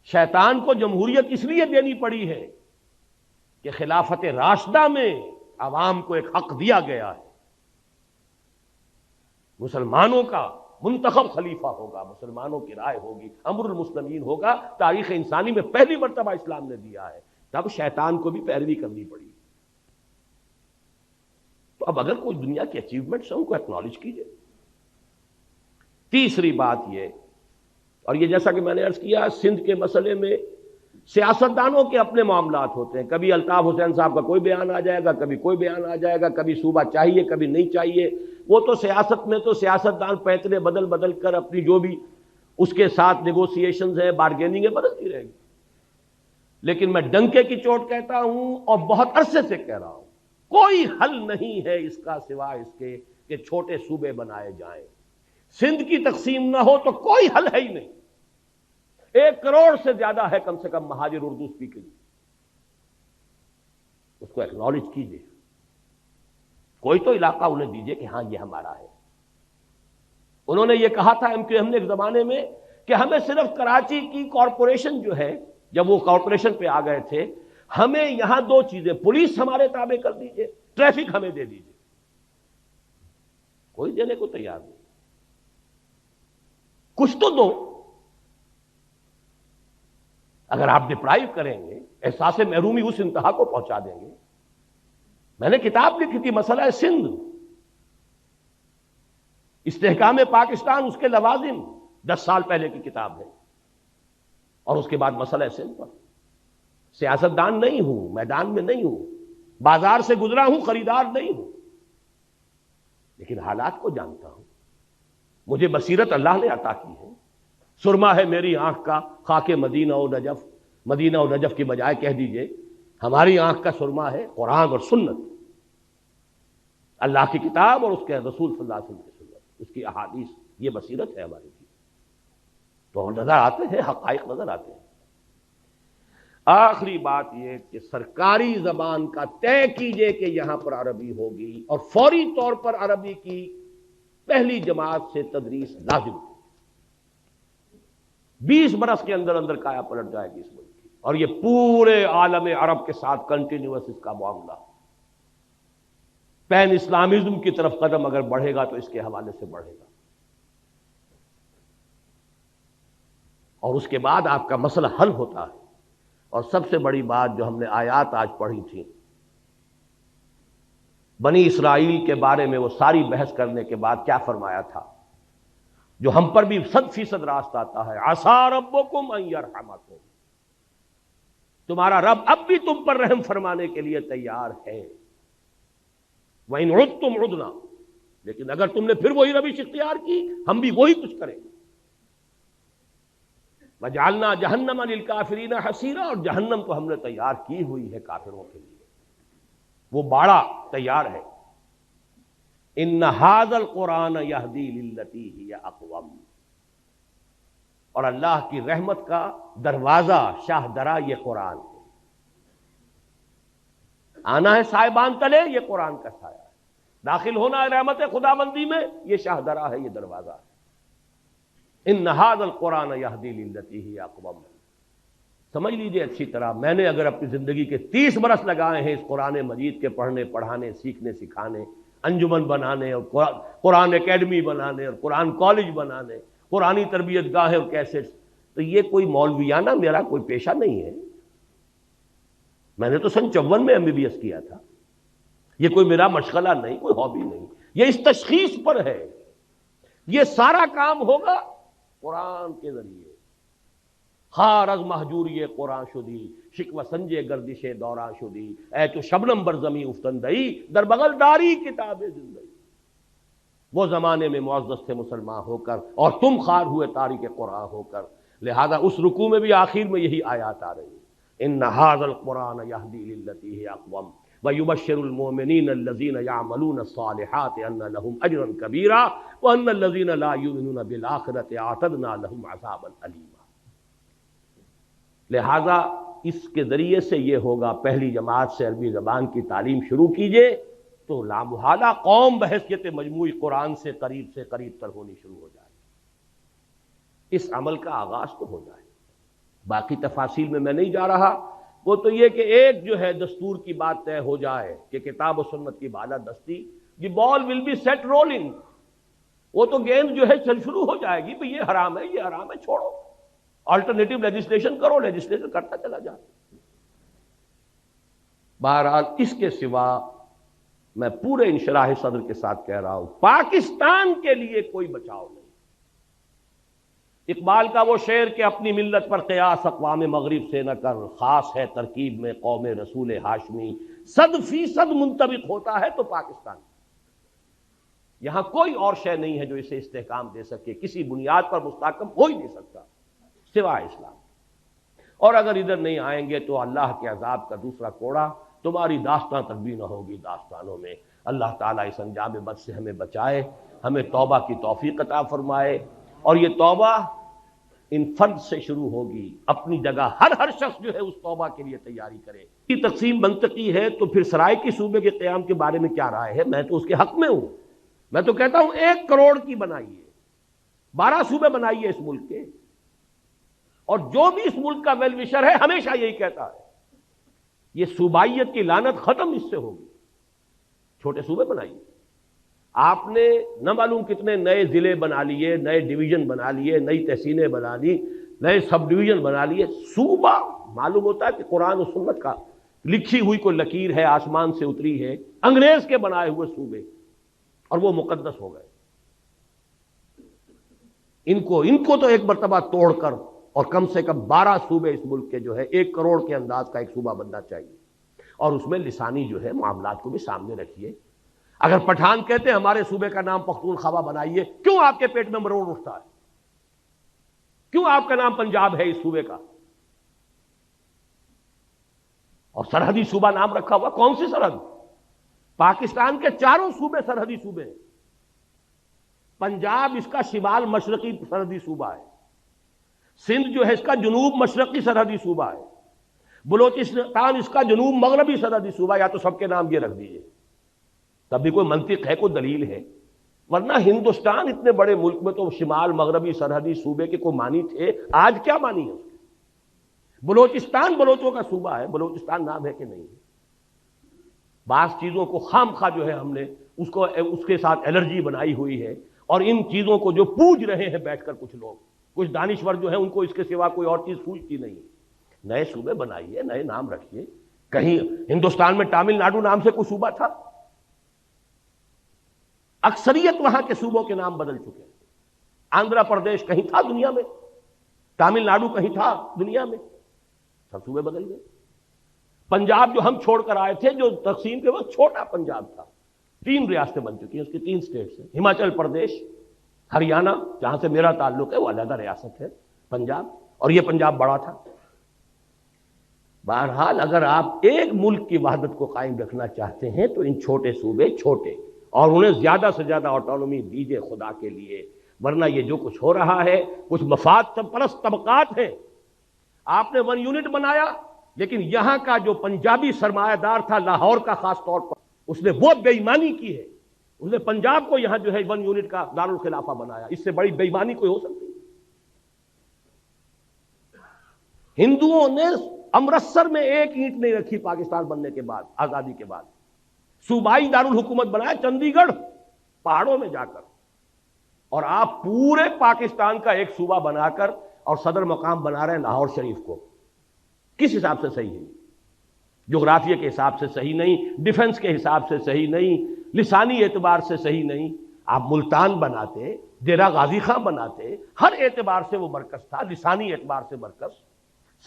A: شیطان کو جمہوریت اس لیے دینی پڑی ہے کہ خلافت راشدہ میں عوام کو ایک حق دیا گیا ہے، مسلمانوں کا منتخب خلیفہ ہوگا، مسلمانوں کی رائے ہوگی، امر المسلمین ہوگا، تاریخ انسانی میں پہلی مرتبہ اسلام نے دیا ہے، تب شیطان کو بھی پیروی کرنی پڑی۔ تو اب اگر کوئی دنیا کی اچیومنٹس ہیں ان کو ایکنالج کیجئے۔ تیسری بات یہ، اور یہ جیسا کہ میں نے عرض کیا سندھ کے مسئلے میں سیاستدانوں کے اپنے معاملات ہوتے ہیں، کبھی الطاف حسین صاحب کا کوئی بیان آ جائے گا، کبھی کوئی بیان آ جائے گا، کبھی صوبہ چاہیے کبھی نہیں چاہیے۔ وہ تو سیاست میں تو سیاستدان پیترے بدل بدل کر اپنی جو بھی اس کے ساتھ نیگوسیشنز ہیں، بارگیننگ ہے، بدلتی رہے گی۔ لیکن میں ڈنکے کی چوٹ کہتا ہوں اور بہت عرصے سے کہہ رہا ہوں، کوئی حل نہیں ہے اس کا سوائے اس کے کہ چھوٹے صوبے بنائے جائیں۔ سندھ کی تقسیم نہ ہو تو کوئی حل ہے ہی نہیں۔ 1 کروڑ سے زیادہ ہے کم سے کم مہاجر اردو اسپیکنگ، اس کو ایکنالج کیجئے، کوئی تو علاقہ انہیں دیجئے کہ ہاں یہ ہمارا ہے۔ انہوں نے یہ کہا تھا ہم نے ایک زمانے میں کہ ہمیں صرف کراچی کی کارپوریشن جو ہے، جب وہ کارپوریشن پہ آ گئے تھے، ہمیں یہاں 2 چیزیں، پولیس ہمارے تابع کر دیجئے، ٹریفک ہمیں دے دیجئے۔ کوئی دینے کو تیار نہیں، کچھ تو دو۔ اگر آپ ڈپرائیو کریں گے، احساس محرومی اس انتہا کو پہنچا دیں گے۔ میں نے کتاب لکھی تھی مسئلہ سندھ، استحکام پاکستان، اس کے لوازم، 10 سال پہلے کی کتاب ہے، اور اس کے بعد مسئلہ ہے سمپل، سیاستدان نہیں ہوں، میدان میں نہیں ہوں، بازار سے گزرا ہوں، خریدار نہیں ہوں، لیکن حالات کو جانتا ہوں، مجھے بصیرت اللہ نے عطا کی ہے، سرما ہے میری آنکھ کا خاک مدینہ و نجف، مدینہ و نجف کی بجائے کہہ دیجئے ہماری آنکھ کا سرما ہے قرآن اور سنت، اللہ کی کتاب اور اس کے رسول صلی اللہ علیہ وسلم کی سنت، اس کی احادیث، یہ بصیرت ہے ہماری کی، تو ہم نظر آتے ہیں، حقائق نظر آتے ہیں۔ آخری بات یہ کہ سرکاری زبان کا طے کیجئے کہ یہاں پر عربی ہوگی، اور فوری طور پر عربی کی پہلی جماعت سے تدریس لازم، 20 برس کے اندر اندر کایا پلٹ جائے گی اس ملک کی، اور یہ پورے عالم عرب کے ساتھ کنٹینیوس اس کا معاملہ، پین اسلامزم کی طرف قدم اگر بڑھے گا تو اس کے حوالے سے بڑھے گا، اور اس کے بعد آپ کا مسئلہ حل ہوتا ہے۔ اور سب سے بڑی بات جو ہم نے آیات آج پڑھی تھی، بنی اسرائیل کے بارے میں وہ ساری بحث کرنے کے بعد کیا فرمایا تھا، جو ہم پر بھی 100% راست آتا ہے، عسیٰ ربکم ان یرحمکم، تمہارا رب اب بھی تم پر رحم فرمانے کے لیے تیار ہے، وَإِنْ عُدْتُمْ عُدْنَا، لیکن اگر تم نے پھر وہی روش اختیار کی ہم بھی وہی کچھ کریں گے، وَجَعَلْنَا جَهَنَّمَ لِلْكَافِرِينَ حَصِيرًا، اور جہنم تو ہم نے تیار کی ہوئی ہے کافروں کے لیے، وہ باڑا تیار ہے۔ إِنَّ هَذَا الْقُرْآنَ يَهْدِي لِلَّتِي هِيَ أَقْوَمُ، اور اللہ کی رحمت کا دروازہ شاہ درا یہ قرآن ہے، آنا ہے سائبان تلے، یہ قرآن کا سایہ ہے، داخل ہونا ہے رحمت خداوندی میں، یہ شاہ درا ہے، یہ دروازہ ہے۔ ان ھذا القرآن یہدی للتی ہی اقوم، سمجھ لیجئے اچھی طرح، میں نے اگر اپنی زندگی کے 30 برس لگائے ہیں اس قرآن مجید کے پڑھنے پڑھانے سیکھنے سکھانے، انجمن بنانے اور قرآن اکیڈمی بنانے اور قرآن کالج بنانے، قرآنی تربیت گاہیں اور کیسٹس، تو یہ کوئی مولویانہ میرا کوئی پیشہ نہیں ہے، میں نے تو سن 54 میں MBBS کیا تھا، یہ کوئی میرا مشغلہ نہیں، کوئی ہابی نہیں، یہ اس تشخیص پر ہے، یہ سارا کام ہوگا قرآن کے ذریعے، خار از محجوری قرآن شدی، شکوہ سنجے گردش دوران شدی، اے تو شبنم بر زمیں افتندئی، در بغل داری کتاب زندگی، وہ زمانے میں معزز تھے مسلمان ہو کر اور تم خار ہوئے تاریک قرآن ہو کر، لہذا اس رکوع میں بھی آخر میں یہی آیات آ رہی ہیں، ان ھذا القرآن یہدی للتی ہی اقوم وَيُبَشِّرُ الْمُؤْمِنِينَ الَّذِينَ يَعْمَلُونَ الصَّالِحَاتِ أَنَّ لَهُمْ أَجْرًا كَبِيرًا وَأَنَّ الَّذِينَ لَا يُؤْمِنُونَ بِالْآخِرَةِ أَعْتَدْنَا لَهُمْ عَذَابًا أَلِيمًا۔ لہذا اس کے ذریعے سے یہ ہوگا، پہلی جماعت سے عربی زبان کی تعلیم شروع کیجئے تو لامحالہ قوم بحیثیت مجموعی قرآن سے قریب تر ہونی شروع ہو جائے، اس عمل کا آغاز تو ہو جائے، باقی تفاصیل میں نہیں جا رہا، وہ تو یہ کہ ایک جو ہے دستور کی بات طے ہو جائے کہ کتاب و سنت کی بالادستی، دی بال ول بی سیٹ رولنگ، وہ تو گیند جو ہے چل شروع ہو جائے گی، بھئی یہ حرام ہے، یہ حرام ہے، چھوڑو، آلٹرنیٹو لیجسلیشن کرو، لیجسلیشن کرتا چلا جائے۔ بہرحال اس کے سوا میں پورے انشراح صدر کے ساتھ کہہ رہا ہوں، پاکستان کے لیے کوئی بچاؤ نہیں۔ اقبال کا وہ شعر کہ اپنی ملت پر قیاس اقوام مغرب سے نہ کر، خاص ہے ترکیب میں قوم رسول ہاشمی، 100% منطبق ہوتا ہے تو پاکستان، یہاں کوئی اور شے نہیں ہے جو اسے استحکام دے سکے، کسی بنیاد پر مستحکم ہو ہی نہیں سکتا سوائے اسلام، اور اگر ادھر نہیں آئیں گے تو اللہ کے عذاب کا دوسرا کوڑا تمہاری داستان تک بھی نہ ہوگی داستانوں میں۔ اللہ تعالیٰ اس انجام بد سے ہمیں بچائے، ہمیں توبہ کی توفیق عطا فرمائے، اور یہ توبہ ان فرد سے شروع ہوگی، اپنی جگہ ہر شخص جو ہے اس توبہ کے لیے تیاری کرے۔ یہ تقسیم منطقی ہے تو پھر سرائیکی صوبے کے قیام کے بارے میں کیا رائے ہے؟ میں تو اس کے حق میں ہوں، میں تو کہتا ہوں 1 کروڑ کی بنائیے، 12 صوبے بنائیے اس ملک کے، اور جو بھی اس ملک کا ویل وشر ہے ہمیشہ یہی کہتا ہے یہ صوبائیت کی لعنت ختم اس سے ہوگی، چھوٹے صوبے بنائیے۔ آپ نے نہ معلوم کتنے نئے ضلع بنا لیے، نئے ڈویژن بنا لیے، نئی تحصیلیں بنا لی، نئے سب ڈویژن بنا لیے، صوبہ معلوم ہوتا ہے کہ قرآن و سنت کا لکھی ہوئی کوئی لکیر ہے، آسمان سے اتری ہے، انگریز کے بنائے ہوئے صوبے، اور وہ مقدس ہو گئے۔ ان کو تو ایک مرتبہ توڑ کر اور کم سے کم 12 صوبے اس ملک کے جو ہے 1 کروڑ کے انداز کا ایک صوبہ بننا چاہیے، اور اس میں لسانی جو ہے معاملات کو بھی سامنے رکھیے۔ اگر پٹھان کہتے ہیں ہمارے صوبے کا نام پختونخوا بنائیے، کیوں آپ کے پیٹ میں مروڑ اٹھتا ہے؟ کیوں آپ کا نام پنجاب ہے اس صوبے کا؟ اور سرحدی صوبہ نام رکھا ہوا، کون سی سرحد؟ پاکستان کے 4 صوبے سرحدی صوبے ہیں۔ پنجاب اس کا شمال مشرقی سرحدی صوبہ ہے، سندھ جو ہے اس کا جنوب مشرقی سرحدی صوبہ ہے، بلوچستان اس کا جنوب مغربی سرحدی صوبہ، یا تو سب کے نام یہ رکھ دیجیے، تب بھی کوئی منطق ہے، کوئی دلیل ہے؟ ورنہ ہندوستان اتنے بڑے ملک میں تو شمال مغربی سرحدی صوبے کے کوئی معنی تھے، آج کیا معنی ہے اس کے؟ بلوچستان بلوچوں کا صوبہ ہے، بلوچستان نام ہے کہ نہیں؟ بعض چیزوں کو خام خواہ جو ہے ہم نے اس کے ساتھ الرجی بنائی ہوئی ہے، اور ان چیزوں کو جو پوج رہے ہیں بیٹھ کر کچھ لوگ، کچھ دانشور جو ہیں، ان کو اس کے سوا کوئی اور چیز پوجتی نہیں۔ نئے صوبے بنائیے، نئے نام رکھیے۔ کہیں ہندوستان میں تامل ناڈو نام سے کوئی صوبہ تھا؟ اکثریت وہاں کے صوبوں کے نام بدل چکے ہیں۔ آندھرا پردیش کہیں تھا دنیا میں؟ تامل ناڈو کہیں تھا دنیا میں؟ سب صوبے بدل گئے۔ پنجاب جو ہم چھوڑ کر آئے تھے، جو تقسیم کے وقت چھوٹا پنجاب تھا، 3 ریاستیں بن چکی ہیں، اس کی 3 اسٹیٹس ہیں، ہماچل پردیش، ہریانہ جہاں سے میرا تعلق ہے وہ علیحدہ ریاست ہے پنجاب، اور یہ پنجاب بڑا تھا۔ بہرحال اگر آپ ایک ملک کی وحدت کو قائم رکھنا چاہتے ہیں تو ان چھوٹے صوبے چھوٹے، اور انہیں زیادہ سے زیادہ آٹونومی دیجیے خدا کے لیے، ورنہ یہ جو کچھ ہو رہا ہے کچھ مفاد پرست طبقات ہیں۔ آپ نے 1 یونٹ بنایا، لیکن یہاں کا جو پنجابی سرمایہ دار تھا لاہور کا خاص طور پر، اس نے وہ بے ایمانی کی ہے، اس نے پنجاب کو یہاں جو ہے 1 یونٹ کا دارالخلافہ بنایا۔ اس سے بڑی بے ایمانی کوئی ہو سکتی؟ ہندوؤں نے امرتسر میں 1 اینٹ نہیں رکھی پاکستان بننے کے بعد، آزادی کے بعد۔ صوبائی دارالحکومت بنایا چندی گڑھ پہاڑوں میں جا کر، اور آپ پورے پاکستان کا ایک صوبہ بنا کر اور صدر مقام بنا رہے ہیں لاہور شریف کو۔ کس حساب سے صحیح ہے؟ جغرافیہ کے حساب سے صحیح نہیں، ڈیفنس کے حساب سے صحیح نہیں، لسانی اعتبار سے صحیح نہیں۔ آپ ملتان بناتے، ڈیرہ غازی خان بناتے، ہر اعتبار سے وہ مرکز تھا، لسانی اعتبار سے مرکز۔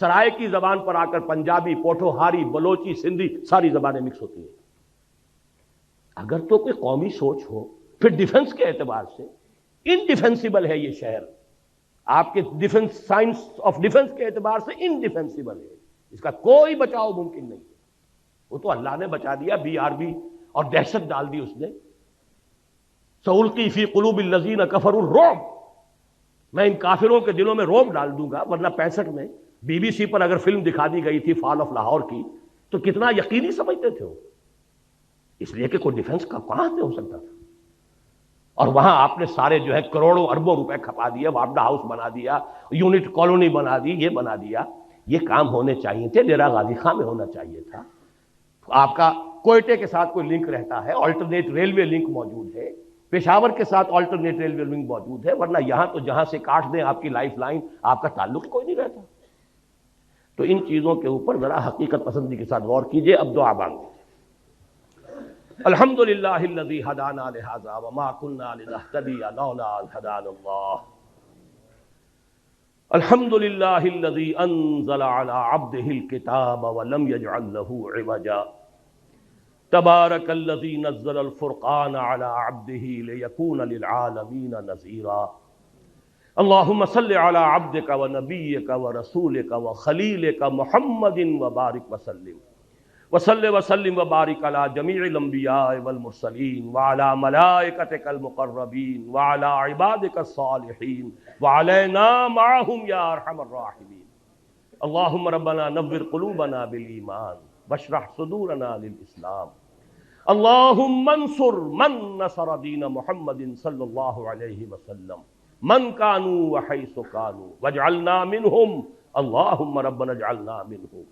A: سرائے کی زبان پر آ کر پنجابی، پوٹھوہاری، بلوچی، سندھی ساری زبانیں مکس ہوتی ہیں۔ اگر تو کوئی قومی سوچ ہو، پھر ڈیفنس کے اعتبار سے انڈیفینسیبل ہے یہ شہر، آپ کے ڈیفنس، سائنس آف ڈیفنس کے اعتبار سے انڈیفینسیبل ہے، اس کا کوئی بچاؤ ممکن نہیں ہے۔ وہ تو اللہ نے بچا دیا، BRB اور دہشت ڈال دی اس نے۔ سألقی فی قلوب الذین کفروا الرعب، میں ان کافروں کے دلوں میں رعب ڈال دوں گا۔ ورنہ 65 میں BBC پر اگر فلم دکھا دی گئی تھی فال آف لاہور کی، تو کتنا یقینی سمجھتے تھے وہ، اس لیے کہ کوئی ڈیفنس کا کہاں سے ہو سکتا تھا۔ اور وہاں آپ نے سارے جو ہے کروڑوں اربوں روپے کھپا دیا، وابڈا ہاؤس بنا دیا، یونٹ کالونی بنا دی، یہ بنا دیا۔ یہ کام ہونے چاہیے تھے، ڈیرہ غازی خان میں ہونا چاہیے تھا۔ آپ کا کوئٹے کے ساتھ کوئی لنک رہتا ہے، آلٹرنیٹ ریلوے لنک موجود ہے، پشاور کے ساتھ آلٹرنیٹ ریلوے لنک موجود ہے، ورنہ یہاں تو جہاں سے کاٹ دیں آپ کی لائف لائن، آپ کا تعلق کوئی نہیں رہتا۔ تو ان چیزوں کے اوپر ذرا حقیقت پسندی کے ساتھ غور کیجئے۔ اب دعا مانگیں۔ الحمدللہ الذی ہدانا لہذا وما كنا لنہتدی لولا ان ہدانا اللہ، الحمدللہ الذی انزل علی عبدہ الکتاب ولم یجعل له عوجا، تبارک الذی نزل الفرقان علی عبدہ لیکون للعالمین نذیرا۔ اللہم صل علی عبدک ونبیک ورسولک وخلیلک محمد وبارک وسلم، وصل وسلم وبارک علی جمیع الانبیاء والمرسلین وعلی ملائکتک المقربین وعلی عبادک الصالحین وعلینا معہم یا ارحم الراحمین۔ اللہم ربنا نور قلوبنا بالایمان واشرح صدورنا للاسلام۔ اللہم انصر من نصر دین محمد صلی اللہ علیہ وسلم، من کانوا وحیث کانوا واجعلنا منہم، اللہم ربنا اجعلنا منہم۔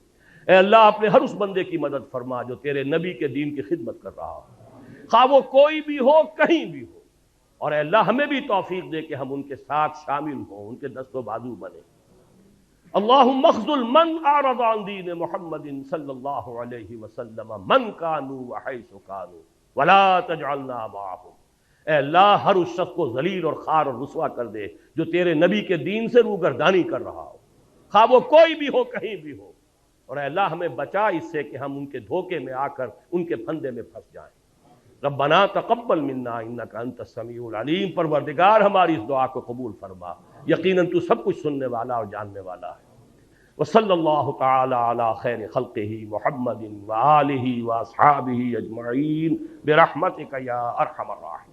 A: اے اللہ اپنے ہر اس بندے کی مدد فرما جو تیرے نبی کے دین کی خدمت کر رہا ہو، خواہ وہ کوئی بھی ہو، کہیں بھی ہو، اور اے اللہ ہمیں بھی توفیق دے کہ ہم ان کے ساتھ شامل ہوں، ان کے دست و بازو بنے۔ اللہم اخذل من اعرض عن دین محمد صلی اللہ علیہ وسلم من کانوا وحیث کانوا ولا تجعلنا معهم۔ اے اللہ ہر اس شخص کو ذلیل اور خوار اور رسوا کر دے جو تیرے نبی کے دین سے روگردانی کر رہا ہو، خواہ وہ کوئی بھی ہو، کہیں بھی ہو، اور اے اللہ ہمیں بچا اس سے کہ ہم ان کے دھوکے میں آ کر ان کے پھندے میں پھنس جائیں۔ ربنا تقبل منا انک انت السمیع العلیم، پروردگار ہماری اس دعا کو قبول فرما، یقیناً تو سب کچھ سننے والا اور جاننے والا ہے۔ وصلی اللہ تعالی علی خیر خلقہ محمد وآلہ واصحابہ اجمعین برحمتک یا ارحم الراحمین۔